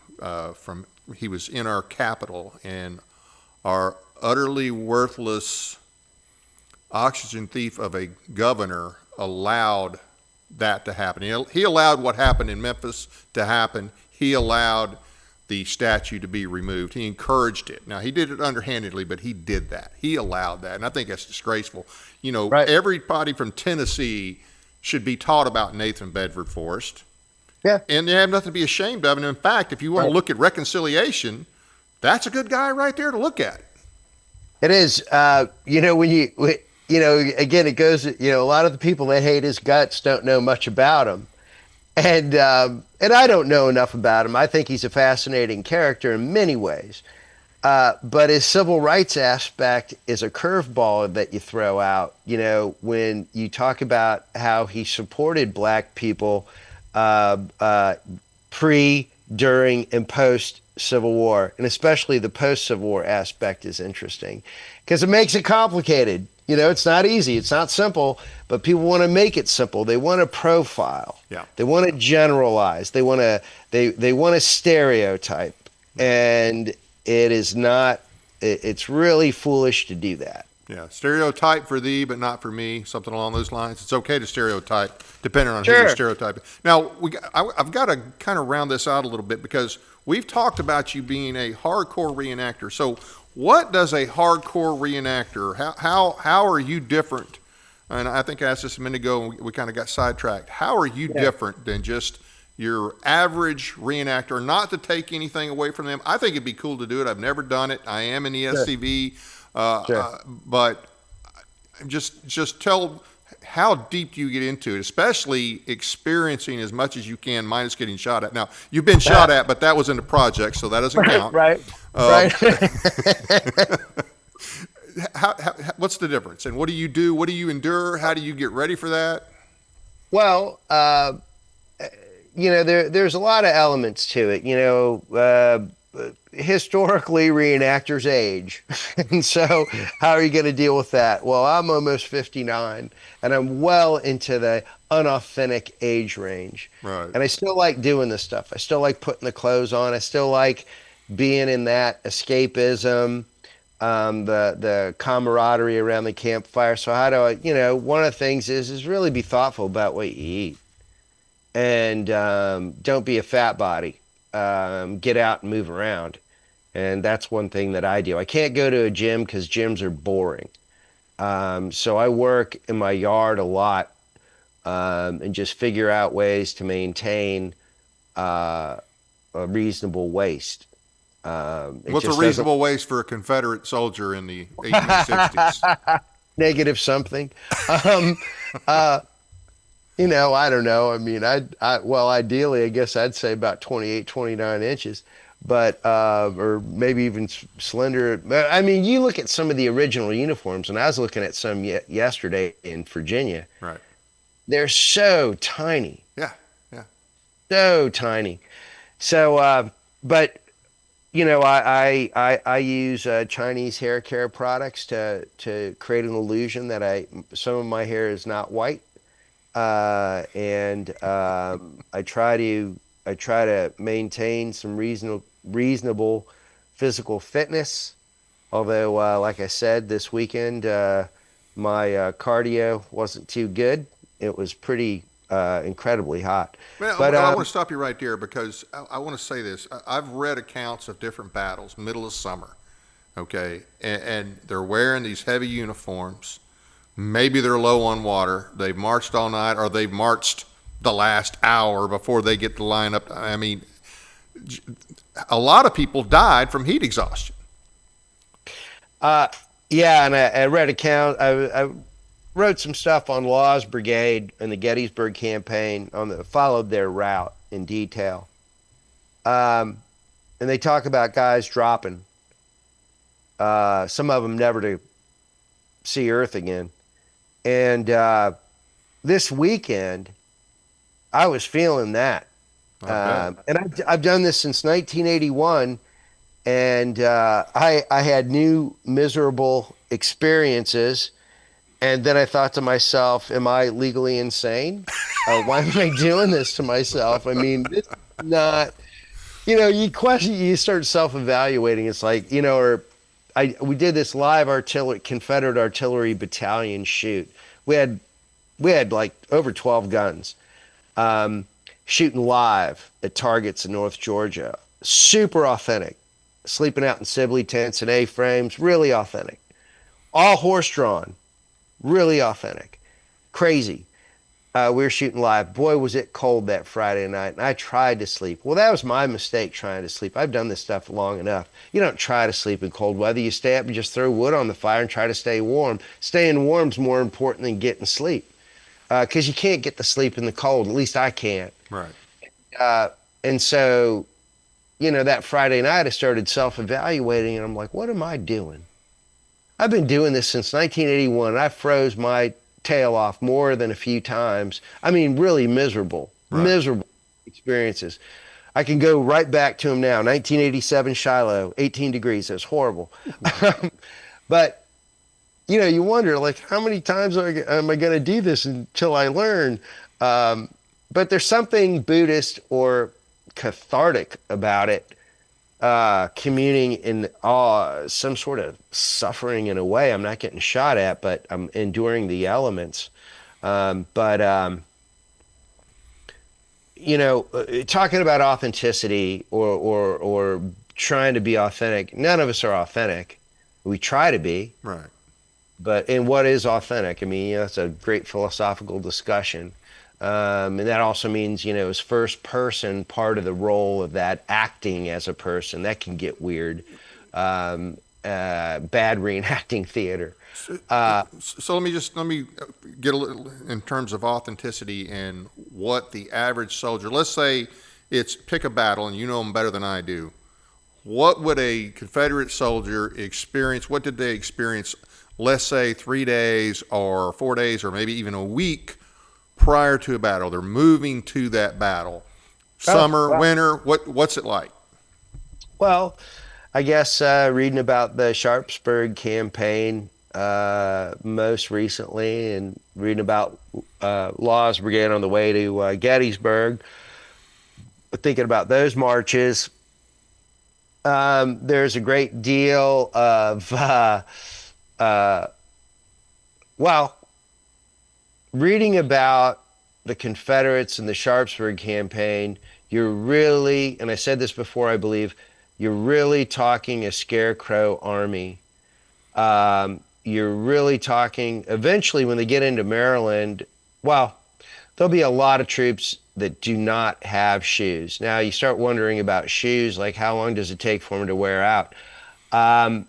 from. He was in our Capitol, and our utterly worthless oxygen thief of a governor allowed that to happen. He allowed what happened in Memphis to happen. He allowed the statue to be removed. He encouraged it. Now, he did it underhandedly, but he did that. He allowed that, and I think that's disgraceful. Right. Everybody from Tennessee should be taught about Nathan Bedford Forrest. Yeah. And they have nothing to be ashamed of. And in fact, if you want to look at reconciliation, that's a good guy right there to look at. It is. Again, it goes, a lot of the people that hate his guts don't know much about him. And I don't know enough about him. I think he's a fascinating character in many ways. But his civil rights aspect is a curveball that you throw out, when you talk about how he supported black people pre, during, and post Civil War. And especially the post-Civil War aspect is interesting because it makes it complicated. It's not easy. It's not simple, but people want to make it simple. They want to profile. Yeah. They want to generalize. They want to stereotype. And it is not, it's really foolish to do that. Yeah. Stereotype for thee, but not for me. Something along those lines. It's okay to stereotype depending on who you're stereotyping. Now, I've got to kind of round this out a little bit because we've talked about you being a hardcore reenactor. So what does a hardcore reenactor, how are you different? And I think I asked this a minute ago and we kind of got sidetracked. How are you different than just your average reenactor? Not to take anything away from them. I think it'd be cool to do it. I've never done it. I am in the SCV. But just tell, how deep do you get into it, especially experiencing as much as you can minus getting shot at? Now, you've been shot at, but that was in the project, so that doesn't count. Right. What's the difference? And what do you do? What do you endure? How do you get ready for that? Well, there's a lot of elements to it. Historically, reenactors age. And so how are you going to deal with that? Well, I'm almost 59 and I'm well into the unauthentic age range. Right. And I still like doing this stuff. I still like putting the clothes on. I still like being in that escapism, the camaraderie around the campfire. So how do I, one of the things is really be thoughtful about what you eat. And don't be a fat body. Get out and move around. And that's one thing that I do. I can't go to a gym because gyms are boring. So I work in my yard a lot and just figure out ways to maintain a reasonable waist. What's a reasonable waist for a Confederate soldier in the 1860s? Negative something. I don't know. I mean, ideally, I guess I'd say about 28, 29 inches, but, or maybe even slender. I mean, you look at some of the original uniforms, and I was looking at some yesterday in Virginia. Right. They're so tiny. Yeah. So tiny. So, but I use Chinese hair care products to create an illusion that some of my hair is not white, and I try to maintain some reasonable physical fitness. Although, like I said, this weekend my cardio wasn't too good. It was pretty incredibly hot. Well, But I want to stop you right there because I want to say this. I've read accounts of different battles, middle of summer, okay, and they're wearing these heavy uniforms. Maybe they're low on water. They've marched all night, or they've marched the last hour before they get to line up. I mean, a lot of people died from heat exhaustion. uh, yeah, and I read account. I wrote some stuff on Law's Brigade and the Gettysburg campaign followed their route in detail. Um, and they talk about guys dropping, some of them never to see Earth again. And this weekend, I was feeling that. I bet. And I've done this since 1981, and I had new miserable experiences. And then I thought to myself, am I legally insane? Why am I doing this to myself? I mean, it's not, you start self-evaluating. It's like, we did this live Confederate artillery battalion shoot. We had like over 12 guns, shooting live at targets in North Georgia. Super authentic. Sleeping out in Sibley tents and A-frames, really authentic. All horse-drawn, really authentic. Crazy. We were shooting live. Boy, was it cold that Friday night, and I tried to sleep. Well, that was my mistake, trying to sleep. I've done this stuff long enough. You don't try to sleep in cold weather. You stay up and just throw wood on the fire and try to stay warm. Staying warm is more important than getting sleep, because you can't get the sleep in the cold. At least I can't. Right. And so, that Friday night I started self-evaluating, and I'm like, what am I doing? I've been doing this since 1981, and I froze my tail off more than a few times. I mean, really miserable experiences. I can go right back to them now. 1987 Shiloh, 18 degrees. It was horrible. But, you wonder, like, how many times am I going to do this until I learn? But there's something Buddhist or cathartic about it, communing in some sort of suffering in a way. I'm not getting shot at, but I'm enduring the elements. But talking about authenticity or trying to be authentic, none of us are authentic. We try to be. Right. But in what is authentic? I mean, that's a great philosophical discussion. And that also means, is first person part of the role of that, acting as a person. That can get weird. Bad reenacting theater. So let me get a little in terms of authenticity and what the average soldier, let's say it's pick a battle and you know them better than I do. What would a Confederate soldier experience? What did they experience, let's say 3 days or 4 days or maybe even a week prior to a battle? They're moving to that battle. Summer, winter, what's it like? Well, I guess reading about the Sharpsburg campaign most recently, and reading about Law's Brigade on the way to Gettysburg, thinking about those marches. There's a great deal of, reading about the Confederates and the Sharpsburg campaign, you're really, and I said this before, I believe, you're really talking a scarecrow army. You're really talking, eventually when they get into Maryland, there'll be a lot of troops that do not have shoes. Now you start wondering about shoes, like how long does it take for them to wear out? On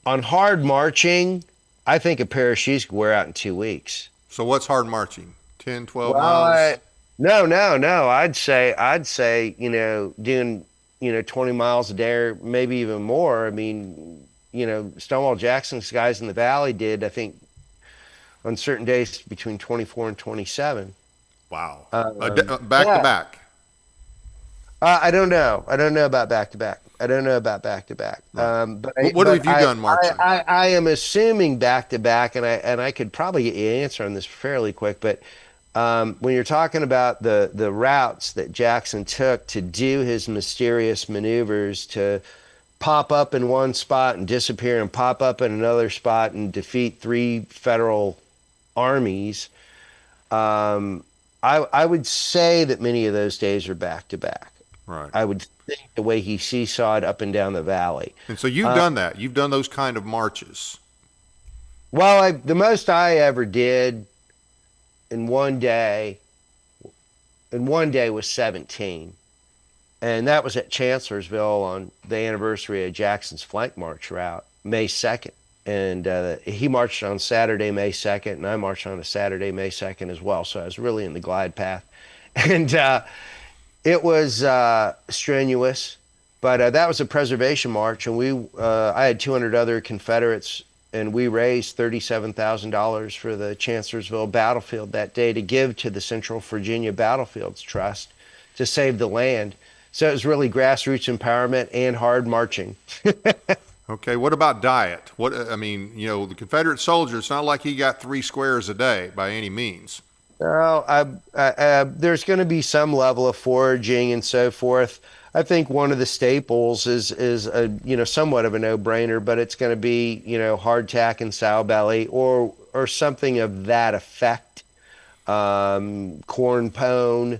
hard marching, I think a pair of shoes could wear out in 2 weeks. So what's hard marching? 10, 12 miles? No. I'd say, doing, 20 miles a day or maybe even more. I mean, Stonewall Jackson's guys in the Valley did, I think, on certain days between 24 and 27. Wow. Back to back. I don't know. I don't know about back to back. I don't know about back to back. Right. But What have you done marching? I am assuming back to back, and I could probably get you an answer on this fairly quick. But when you're talking about the routes that Jackson took to do his mysterious maneuvers, to pop up in one spot and disappear, and pop up in another spot and defeat 3 federal armies, I would say that many of those days are back to back. Right. I would think the way he seesawed up and down the valley. And so you've done that. You've done those kind of marches. Well, the most I ever did in one day was 17. And that was at Chancellorsville on the anniversary of Jackson's flank march route, May 2nd. And he marched on Saturday, May 2nd, and I marched on a Saturday, May 2nd as well. So I was really in the glide path. And it was strenuous, but that was a preservation march. And I had 200 other Confederates, and we raised $37,000 for the Chancellorsville battlefield that day to give to the Central Virginia Battlefields Trust to save the land. So it was really grassroots empowerment and hard marching. Okay, what about diet? The Confederate soldier, it's not like he got 3 squares a day by any means. No, there's going to be some level of foraging and so forth. I think one of the staples is somewhat of a no-brainer, but it's going to be, hardtack and sow belly or something of that effect. Corn pone.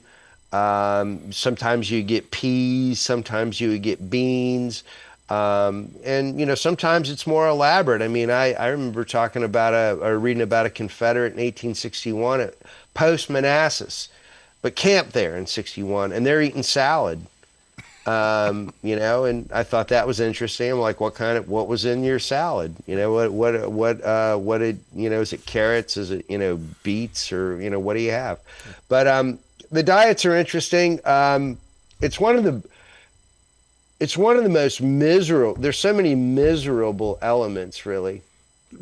Sometimes you get peas. Sometimes you get beans. And sometimes it's more elaborate. I mean, I remember talking about reading about a Confederate in 1861 at Post Manassas, but camped there in 61, and they're eating salad. And I thought that was interesting. I'm like, what was in your salad? What is it carrots? Is it, beets, or, what do you have? But, the diets are interesting. It's one of the most miserable. There's so many miserable elements, really.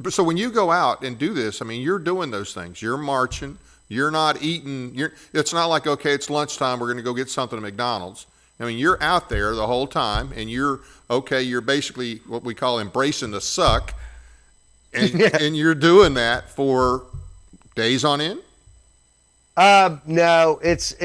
So when you go out and do this, I mean, you're doing those things. You're marching. You're not eating. It's not like, okay, it's lunchtime, we're going to go get something at McDonald's. I mean, you're out there the whole time, and you're basically what we call embracing the suck, and, and you're doing that for days on end? No, it's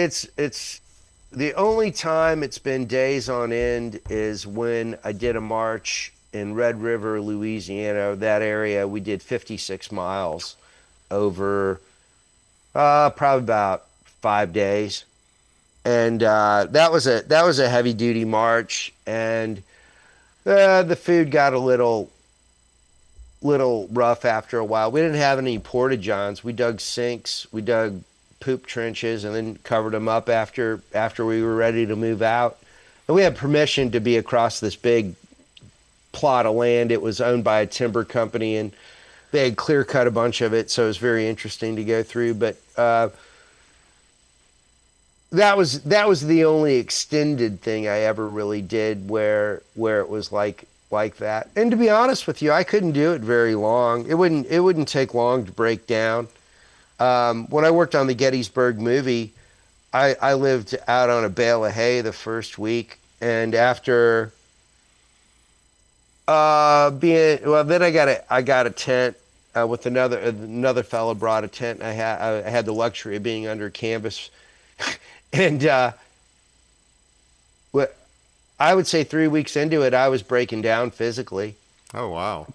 the only time it's been days on end is when I did a march in Red River, Louisiana, that area. We did 56 miles over probably about 5 days. And that was a heavy duty march, and the food got a little rough after a while. We didn't have any porta-johns. We dug sinks, we dug poop trenches, and then covered them up after we were ready to move out. And we had permission to be across this big plot of land. It was owned by a timber company, and they had clear cut a bunch of it, so it was very interesting to go through. But that was the only extended thing I ever really did where it was like that. And to be honest with you, I couldn't do it very long. It wouldn't take long to break down. When I worked on the Gettysburg movie, I lived out on a bale of hay the first week, and after then I got a tent with another fellow brought a tent. I had the luxury of being under canvas, and I would say 3 weeks into it, I was breaking down physically. Oh, wow.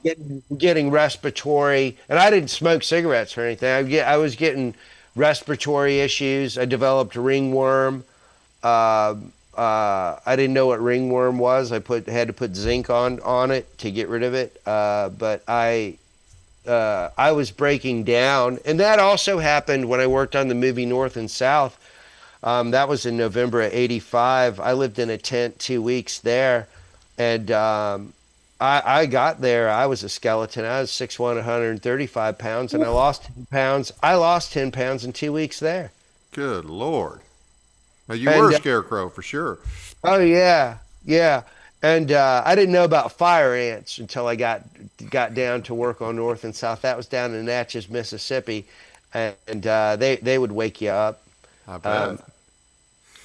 Getting respiratory, and I didn't smoke cigarettes or anything. I was getting respiratory issues. I developed ringworm. I didn't know what ringworm was. I had to put zinc on it to get rid of it. But I was breaking down, and that also happened when I worked on the movie North and South. That was in November of '85. I lived in a tent 2 weeks there, and I got there. I was a skeleton. I was 6'1", 135 pounds, and I lost 10 pounds. I lost 10 pounds in 2 weeks there. Good Lord. Now, you were a scarecrow for sure. Oh, yeah. Yeah. And I didn't know about fire ants until I got down to work on North and South. That was down in Natchez, Mississippi. And they would wake you up. I bet.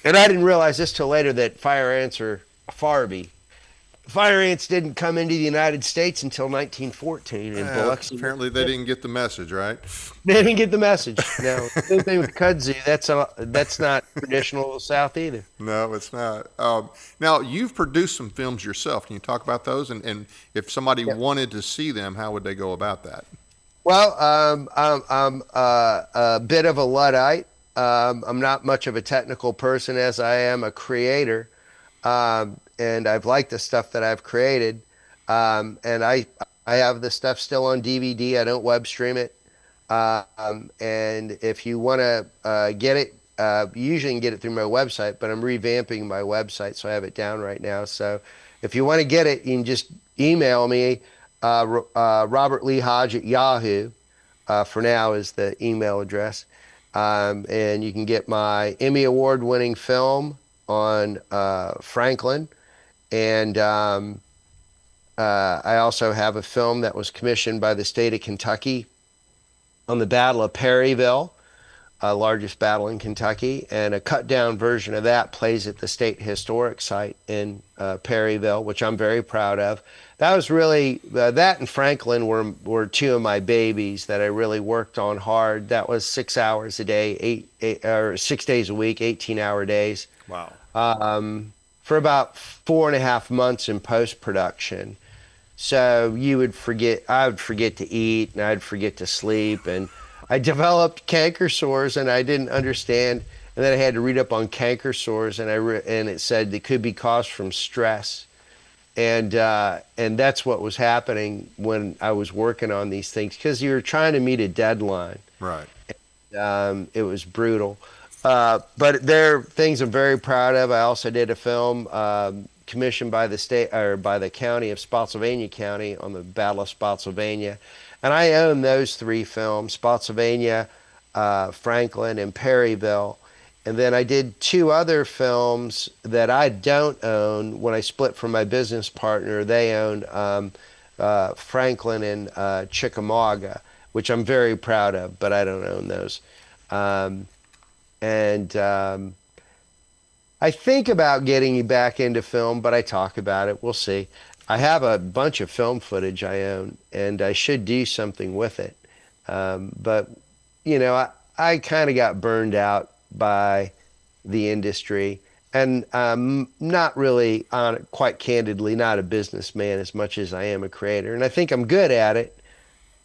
And I didn't realize this till later, that fire ants are Farby. fire ants didn't come into the United States until 1914 in Biloxi. Apparently, they didn't get the message, right? They didn't get the message. No, same thing with kudzu. That's not traditional South either. No, it's not. Now, you've produced some films yourself. Can you talk about those? And if somebody wanted to see them, how would they go about that? Well, I'm a bit of a Luddite. I'm not much of a technical person as I am a creator. And I've liked the stuff that I've created. And I have the stuff still on DVD. I don't web stream it. And if you want to get it, you usually can get it through my website, but I'm revamping my website, so I have it down right now. So if you want to get it, you can just email me, Robert Lee Hodge at Yahoo, for now is the email address. And you can get my Emmy Award-winning film on Franklin. And I also have a film that was commissioned by the state of Kentucky on the Battle of Perryville, largest battle in Kentucky, and a cut-down version of that plays at the State Historic Site in Perryville, which I'm very proud of. That was really, that and Franklin were two of my babies that I really worked on hard. That was 6 hours a day, or 6 days a week, 18-hour days. Wow. For about 4.5 months in post-production. So I would forget to eat, and I'd forget to sleep, and I developed canker sores, and I didn't understand. And then I had to read up on canker sores, and and it said it could be caused from stress, and that's what was happening when I was working on these things, because you were trying to meet a deadline. Right. It was brutal, but they're things I'm very proud of. I also did a film commissioned by the state, or by the county of Spotsylvania County, on the Battle of Spotsylvania. And I own those 3 films, Spotsylvania, Franklin, and Perryville. And then I did 2 other films that I don't own. When I split from my business partner, they own Franklin and Chickamauga, which I'm very proud of, but I don't own those. I think about getting back into film, but I talk about it. We'll see. I have a bunch of film footage I own, and I should do something with it. But, you know, I kind of got burned out by the industry, and I'm not really, quite candidly, not a businessman as much as I am a creator. And I think I'm good at it.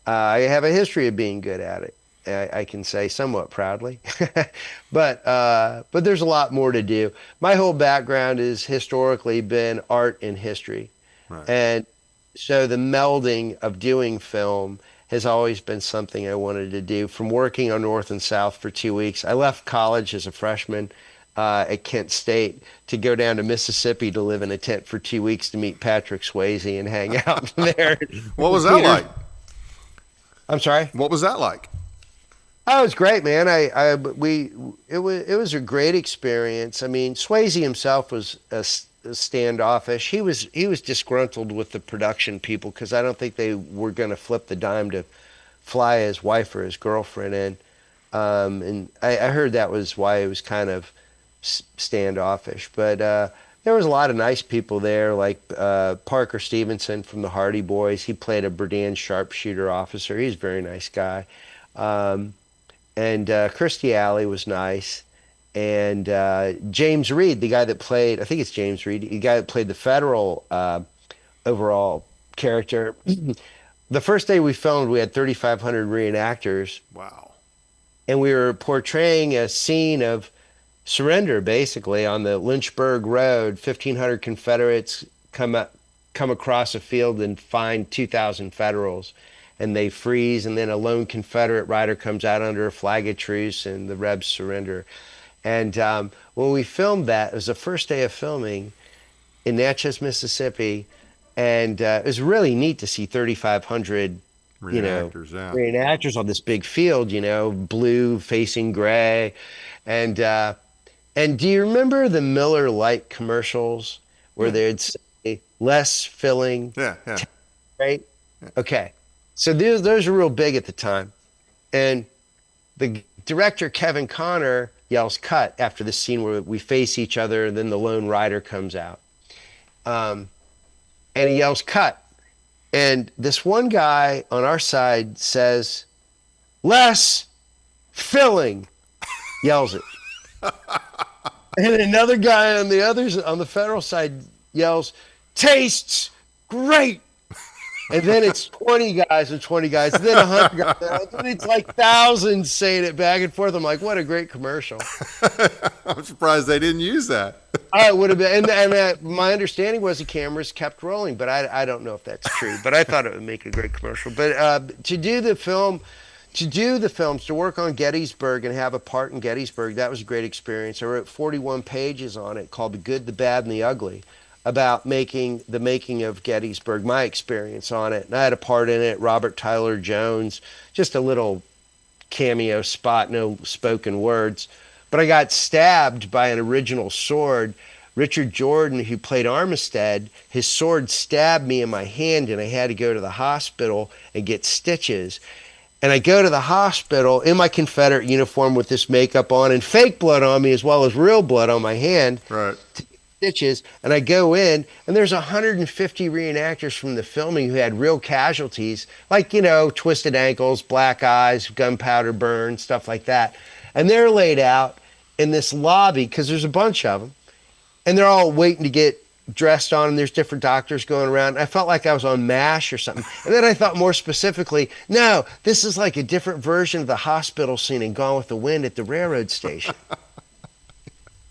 I have a history of being good at it. I can say somewhat proudly, but there's a lot more to do. My whole background has historically been art and history. Right. And so the melding of doing film has always been something I wanted to do. From working on North and South for 2 weeks, I left college as a freshman at Kent State to go down to Mississippi to live in a tent for 2 weeks to meet Patrick Swayze and hang out there. What was that like? I'm sorry? What was that like? Oh, it was great, man. It was a great experience. I mean, Swayze himself was standoffish. He was disgruntled with the production people, because I don't think they were going to flip the dime to fly his wife or his girlfriend in. And I heard that was why he was kind of standoffish. But there was a lot of nice people there, like Parker Stevenson from the Hardy Boys. He played a Berdan sharpshooter officer. He's a very nice guy. And Kirstie Alley was nice. And James Reed, the guy that played, I think it's James Reed, the guy that played the federal overall character. The first day we filmed, we had 3,500 reenactors. Wow. And we were portraying a scene of surrender, basically, on the Lynchburg Road. 1,500 Confederates come across a field and find 2,000 Federals. And they freeze, and then a lone Confederate rider comes out under a flag of truce, and the Rebs surrender. And when we filmed that, it was the first day of filming in Natchez, Mississippi, and it was really neat to see 3,500 reenactors on this big field, blue facing gray. And do you remember the Miller Lite commercials where they'd say less filling? Yeah. Right? Yeah. Okay. So those were real big at the time. And the director, Kevin Connor, yells cut after the scene where we face each other, and then the lone rider comes out. and he yells, "Cut." And this one guy on our side says, "Less filling," yells it. And another guy on the federal side yells, "Tastes great." And then it's 20 guys and 20 guys, and then 100 guys, and it's like thousands saying it back and forth. I'm like, what a great commercial. I'm surprised they didn't use that. It would have been, and my understanding was the cameras kept rolling, but I don't know if that's true. But I thought it would make a great commercial. But to do the films, to work on Gettysburg and have a part in Gettysburg, that was a great experience. I wrote 41 pages on it called The Good, the Bad, and the Ugly, about the making of Gettysburg, my experience on it. And I had a part in it, Robert Tyler Jones, just a little cameo spot, no spoken words. But I got stabbed by an original sword. Richard Jordan, who played Armistead, his sword stabbed me in my hand, and I had to go to the hospital and get stitches. And I go to the hospital in my Confederate uniform with this makeup on and fake blood on me as well as real blood on my hand. Right. Stitches, and I go in, and there's 150 reenactors from the filming who had real casualties, like, twisted ankles, black eyes, gunpowder burn, stuff like that. And they're laid out in this lobby, because there's a bunch of them, and they're all waiting to get dressed on, and there's different doctors going around. I felt like I was on MASH or something. And then I thought more specifically, no, this is like a different version of the hospital scene in Gone with the Wind at the railroad station.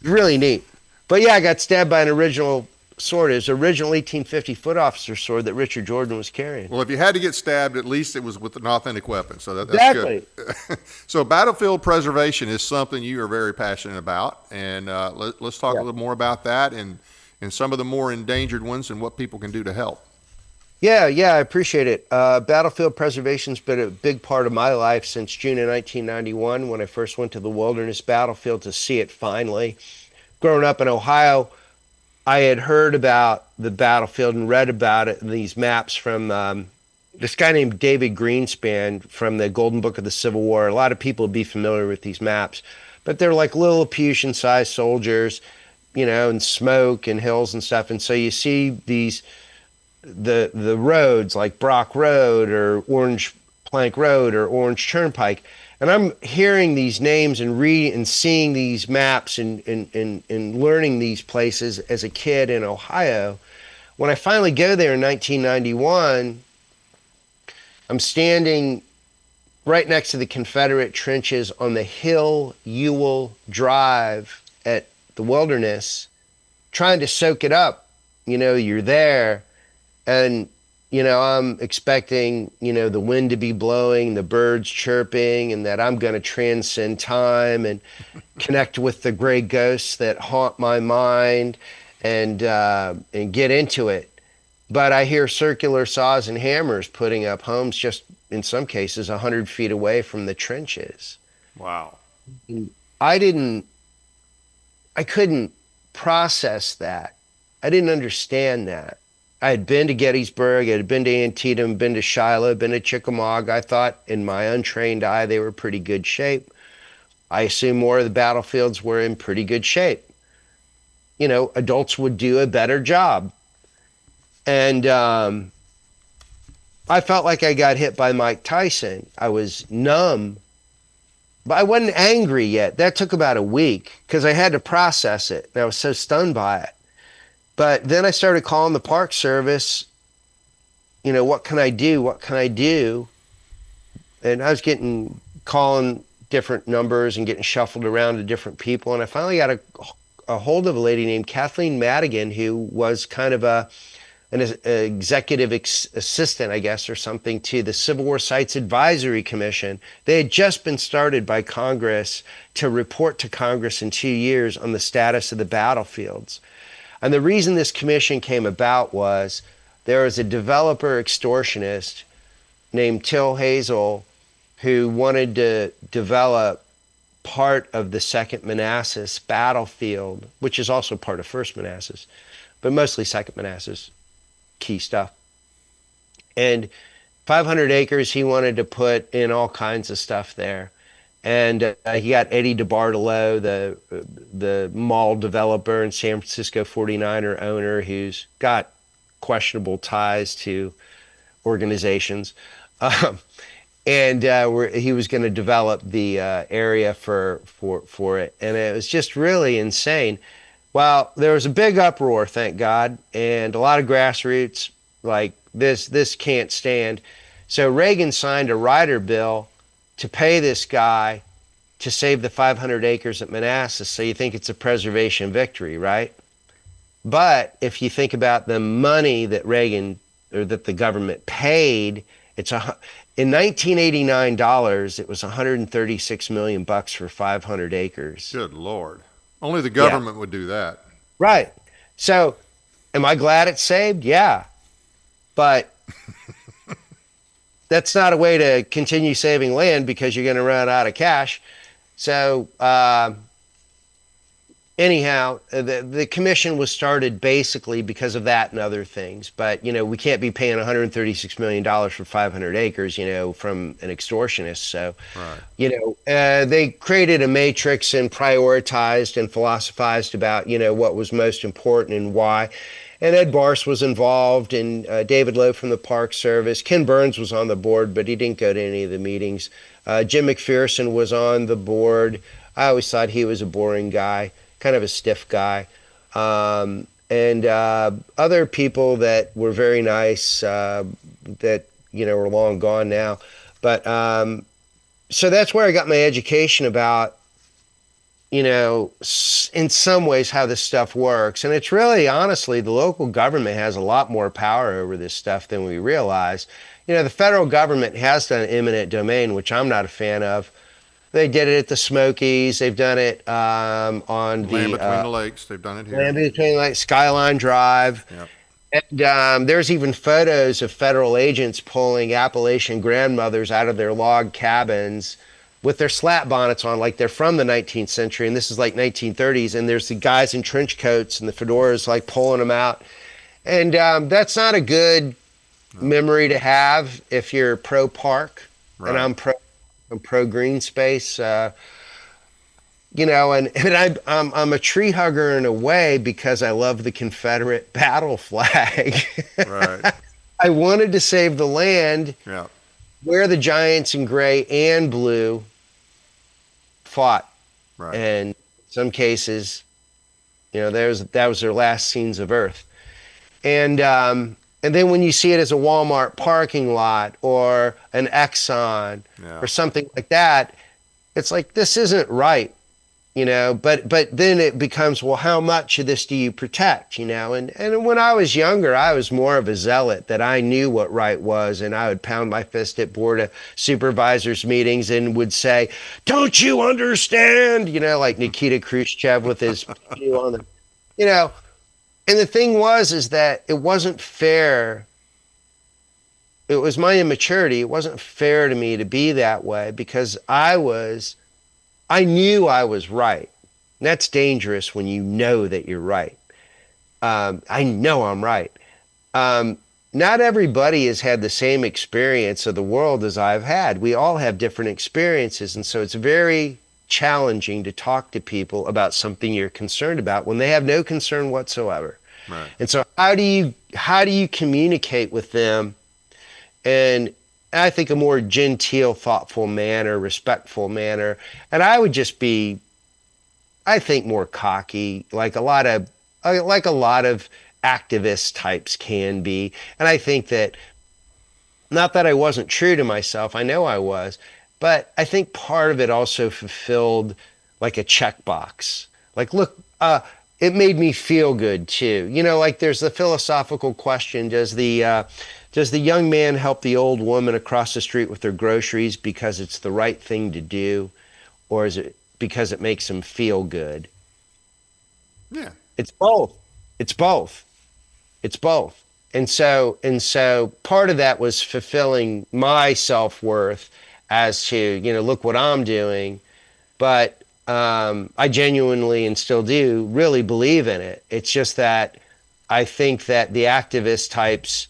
Really neat. But yeah, I got stabbed by an original sword. It was an original 1850 foot officer sword that Richard Jordan was carrying. Well, if you had to get stabbed, at least it was with an authentic weapon. So that's exactly. Good. So battlefield preservation is something you are very passionate about. And let's talk a little more about that and some of the more endangered ones and what people can do to help. Yeah, I appreciate it. Battlefield preservation's been a big part of my life since June of 1991, when I first went to the Wilderness Battlefield to see it finally. Growing up in Ohio, I had heard about the battlefield and read about it in these maps from this guy named David Greenspan from the Golden Book of the Civil War. A lot of people would be familiar with these maps, but they're like Lilliputian-sized soldiers, and smoke and hills and stuff. And so you see the roads like Brock Road or Orange Plank Road or Orange Turnpike. And I'm hearing these names and reading and seeing these maps and learning these places as a kid in Ohio. When I finally go there in 1991, I'm standing right next to the Confederate trenches on the Hill Ewell Drive at the Wilderness, trying to soak it up. You're there, and I'm expecting, the wind to be blowing, the birds chirping, and that I'm going to transcend time and connect with the gray ghosts that haunt my mind and get into it. But I hear circular saws and hammers putting up homes just, in some cases, 100 feet away from the trenches. Wow. I couldn't process that. I didn't understand that. I had been to Gettysburg, I had been to Antietam, been to Shiloh, been to Chickamauga. I thought in my untrained eye they were pretty good shape. I assume more of the battlefields were in pretty good shape. Adults would do a better job. And I felt like I got hit by Mike Tyson. I was numb, but I wasn't angry yet. That took about a week because I had to process it. And I was so stunned by it. But then I started calling the Park Service, what can I do? What can I do? And I was calling different numbers and getting shuffled around to different people. And I finally got a hold of a lady named Kathleen Madigan, who was kind of an executive assistant, I guess, or something, to the Civil War Sites Advisory Commission. They had just been started by Congress to report to Congress in 2 years on the status of the battlefields. And the reason this commission came about was there was a developer extortionist named Till Hazel who wanted to develop part of the 2nd Manassas battlefield, which is also part of 1st Manassas, but mostly 2nd Manassas, key stuff. And 500 acres, he wanted to put in all kinds of stuff there. And he got Eddie DeBartolo, the mall developer and San Francisco 49er owner, who's got questionable ties to organizations. Um, and he was going to develop the area for it. And it was just really insane. Well, there was a big uproar, thank God, and a lot of grassroots, like, this can't stand. So Reagan signed a rider bill to pay this guy to save the 500 acres at Manassas. So you think it's a preservation victory, right? But if you think about the money that that the government paid, in 1989 dollars, it was 136 million bucks for 500 acres. Good Lord. Only the government would do that. Right. So, am I glad it's saved? Yeah. But that's not a way to continue saving land, because you're going to run out of cash. So, anyhow, the commission was started basically because of that and other things. But, we can't be paying $136 million for 500 acres, from an extortionist. So, right. They created a matrix and prioritized and philosophized about, what was most important and why. And Ed Barse was involved, and David Lowe from the Park Service. Ken Burns was on the board, but he didn't go to any of the meetings. Jim McPherson was on the board. I always thought he was a boring guy, kind of a stiff guy. And other people that were very nice that, are long gone now. But so that's where I got my education about, in some ways how this stuff works. And it's really, honestly, the local government has a lot more power over this stuff than we realize. The federal government has done eminent domain, which I'm not a fan of. They did it at the Smokies. They've done it on Land the Between the Lakes. They've done it here. Land Between the Lakes, Skyline Drive. Yep. And there's even photos of federal agents pulling Appalachian grandmothers out of their log cabins with their slat bonnets on, like they're from the 19th century, and this is like 1930s, and there's the guys in trench coats and the fedoras like pulling them out. And that's not a good memory to have if you're pro park, right. And I'm pro green space, and I'm a tree hugger in a way because I love the Confederate battle flag. Right. I wanted to save the land where the giants in gray and blue fought. Right. And in some cases, that was their last scenes of Earth. And then when you see it as a Walmart parking lot or an Exxon or something like that, it's like, this isn't right, but then it becomes, well, how much of this do you protect, and when I was younger, I was more of a zealot, that I knew what right was, and I would pound my fist at board of supervisors meetings and would say, don't you understand, like Nikita Khrushchev with his on the, and the thing is that it wasn't fair. It was my immaturity. It wasn't fair to me to be that way, because I knew I was right. And that's dangerous when you know that you're right. I know I'm right. Not everybody has had the same experience of the world as I've had. We all have different experiences. And so it's very challenging to talk to people about something you're concerned about when they have no concern whatsoever. Right. And so how do you communicate with them? And I think a more genteel, thoughtful manner, respectful manner. And I would just be, I think, more cocky, like a lot of activist types can be. And I think that, not that I wasn't true to myself, I know I was, but I think part of it also fulfilled like a checkbox. Like, look, it made me feel good too. Like there's the philosophical question, does the young man help the old woman across the street with her groceries because it's the right thing to do, or is it because it makes him feel good? Yeah. It's both. It's both. It's both. And so part of that was fulfilling my self-worth as to, look what I'm doing. But I genuinely, and still do, really believe in it. It's just that I think that the activist types,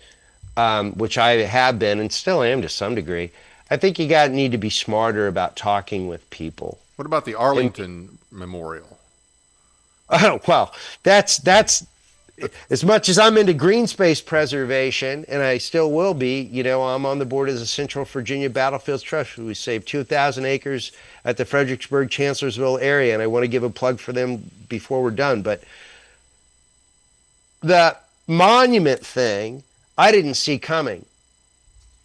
which I have been and still am to some degree, I think you need to be smarter about talking with people. What about the Arlington Memorial? Oh, well, that's as much as I'm into green space preservation, and I still will be, I'm on the board of the Central Virginia Battlefields Trust. We saved 2,000 acres at the Fredericksburg, Chancellorsville area, and I want to give a plug for them before we're done. But the monument thing, I didn't see coming.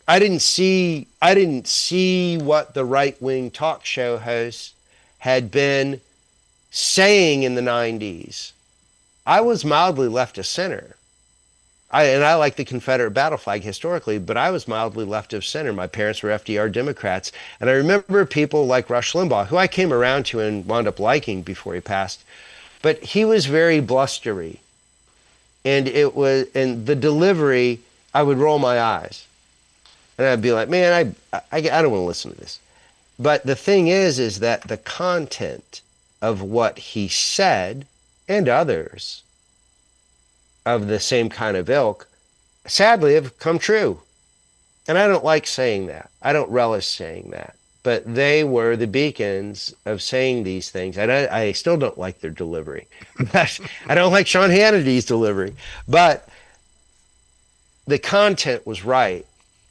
I didn't see what the right-wing talk show hosts had been saying in the 90s. I was mildly left of center. I like the Confederate battle flag historically, but I was mildly left of center. My parents were FDR Democrats. And I remember people like Rush Limbaugh, who I came around to and wound up liking before he passed. But he was very blustery. And the delivery, I would roll my eyes. And I'd be like, man, I don't want to listen to this. But the thing is that the content of what he said, and others of the same kind of ilk, sadly have come true. And I don't like saying that. I don't relish saying that. But they were the beacons of saying these things. And I still don't like their delivery. I don't like Sean Hannity's delivery. But the content was right.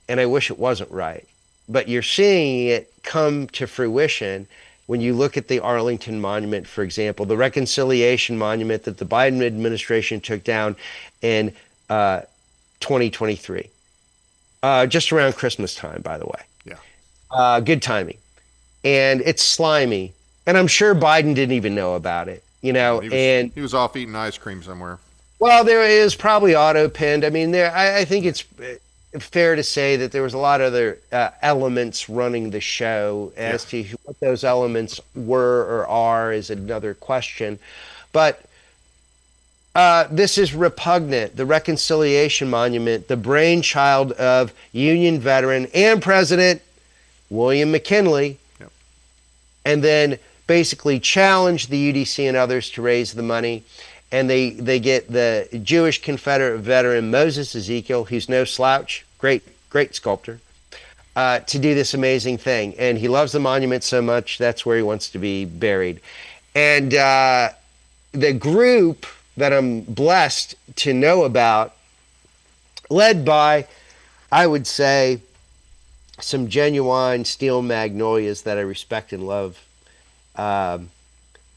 And I wish it wasn't right. But you're seeing it come to fruition when you look at the Arlington Monument, for example, the Reconciliation Monument that the Biden administration took down in 2023, just around Christmas time, by the way. Yeah. Good timing. And it's slimy. And I'm sure Biden didn't even know about it, He was off eating ice cream somewhere. Well, there is probably auto-pinned. I mean, I think it's fair to say that there was a lot of other elements running the show. As to what those elements were or are is another question. But this is repugnant. The Reconciliation Monument, the brainchild of Union veteran and President William McKinley, and then basically challenged the UDC and others to raise the money. And they get the Jewish Confederate veteran Moses Ezekiel, who's no slouch, great sculptor, to do this amazing thing. And he loves the monument so much, that's where he wants to be buried. And the group that I'm blessed to know about, led by, I would say, some genuine steel magnolias that I respect and love,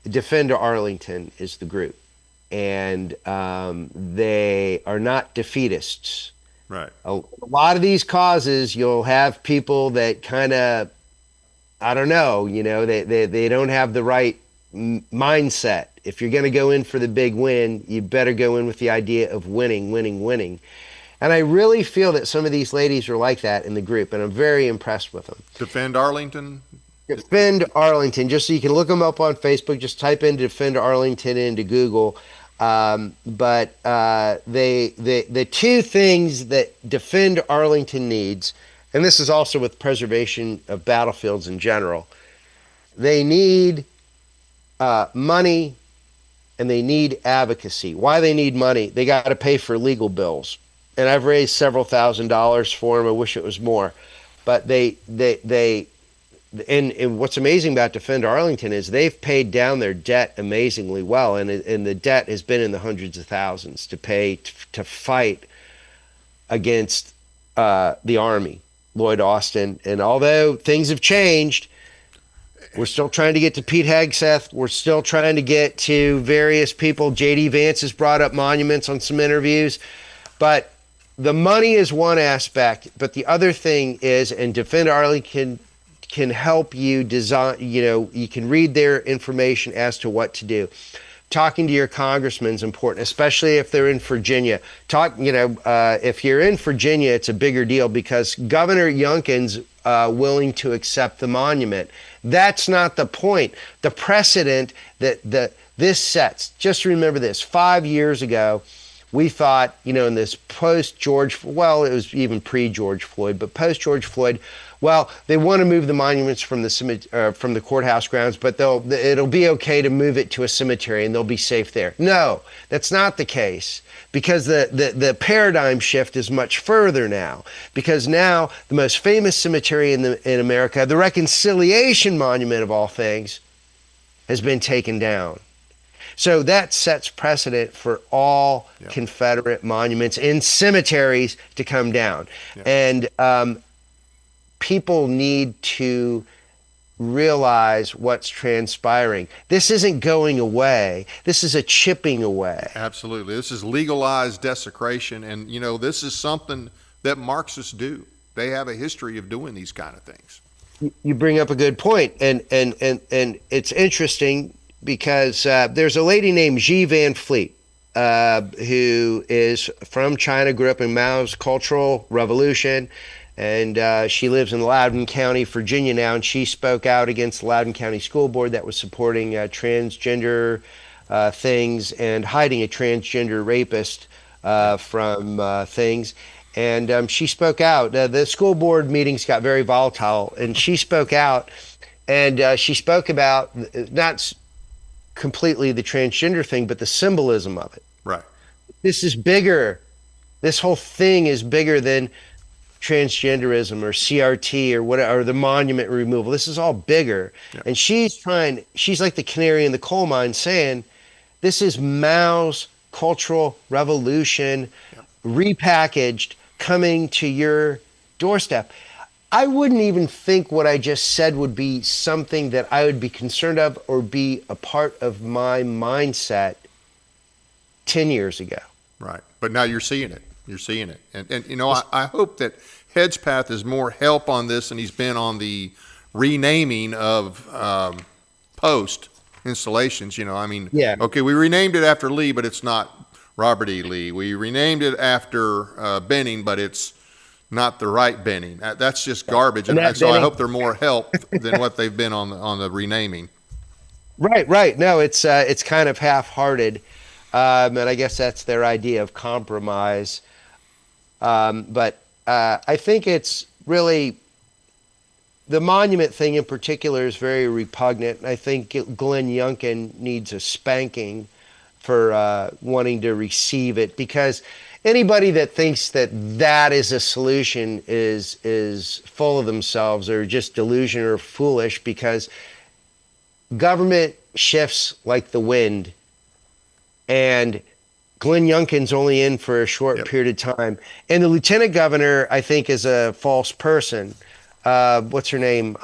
Defend Arlington is the group. And they are not defeatists. Right. A lot of these causes, you'll have people that kind of, I don't know, they don't have the right mindset. If you're going to go in for the big win, you better go in with the idea of winning. And I really feel that some of these ladies are like that in the group, and I'm very impressed with them. Defend Arlington? Defend Arlington. Just so you can look them up on Facebook, just type in Defend Arlington into Google. But the two things that Defend Arlington needs, and this is also with preservation of battlefields in general, they need money and they need advocacy. Why they need money? They got to pay for legal bills. And I've raised several $1,000s for them. I wish it was more. But and what's amazing about Defend Arlington is they've paid down their debt amazingly well, and the debt has been in the hundreds of thousands to pay to fight against the Army, Lloyd Austin. And although things have changed, we're still trying to get to Pete Hegseth. We're still trying to get to various people. J.D. Vance has brought up monuments on some interviews, but the money is one aspect. But the other thing is, and Defend Arlington can help you design, you can read their information as to what to do. Talking to your congressman is important, especially if they're in Virginia. If you're in Virginia, it's a bigger deal because Governor Youngkin's willing to accept the monument. That's not the point. The precedent that this sets, just remember this, 5 years ago, we thought, in this post-George, well, it was even pre-George Floyd, but post-George Floyd, well, they want to move the monuments from the courthouse grounds, but it'll be okay to move it to a cemetery and they'll be safe there. No, that's not the case, because the paradigm shift is much further now. Because now the most famous cemetery in America, the Reconciliation Monument of all things, has been taken down. So that sets precedent for all Confederate monuments in cemeteries to come down. And people need to realize what's transpiring. This isn't going away. This is a chipping away. Absolutely. This is legalized desecration. And, you know, this is something that Marxists do. They have a history of doing these kind of things. You bring up a good point. And it's interesting because there's a lady named Xi Van Fleet who is from China, grew up in Mao's Cultural Revolution. And she lives in Loudoun County, Virginia now, and she spoke out against the Loudoun County School Board that was supporting transgender things and hiding a transgender rapist from things. And she spoke out. The school board meetings got very volatile, and she spoke out, and she spoke about not completely the transgender thing, but the symbolism of it. Right. This is bigger. This whole thing is bigger than transgenderism or CRT or whatever, or the monument removal. This is all bigger. And she's like the canary in the coal mine saying, this is Mao's Cultural Revolution repackaged, coming to your doorstep. I wouldn't even think what I just said would be something that I would be concerned of or be a part of my mindset 10 years ago. Right. But now you're seeing it. You're seeing it. And you know, I hope that Hedgepath is more help on this than he's been on the renaming of post installations. You know, I mean, okay, we renamed it after Lee, but it's not Robert E. Lee. We renamed it after Benning, but it's not the right Benning. That's just garbage. And so I hope they're more help than what they've been on the renaming. Right. No, it's kind of half-hearted. And I guess that's their idea of compromise. But I think it's really, the monument thing in particular is very repugnant. I think Glenn Youngkin needs a spanking for wanting to receive it, because anybody that thinks that that is a solution is full of themselves or just delusional or foolish, because government shifts like the wind. And Glenn Youngkin's only in for a short period of time. And the lieutenant governor, I think, is a false person. What's her name?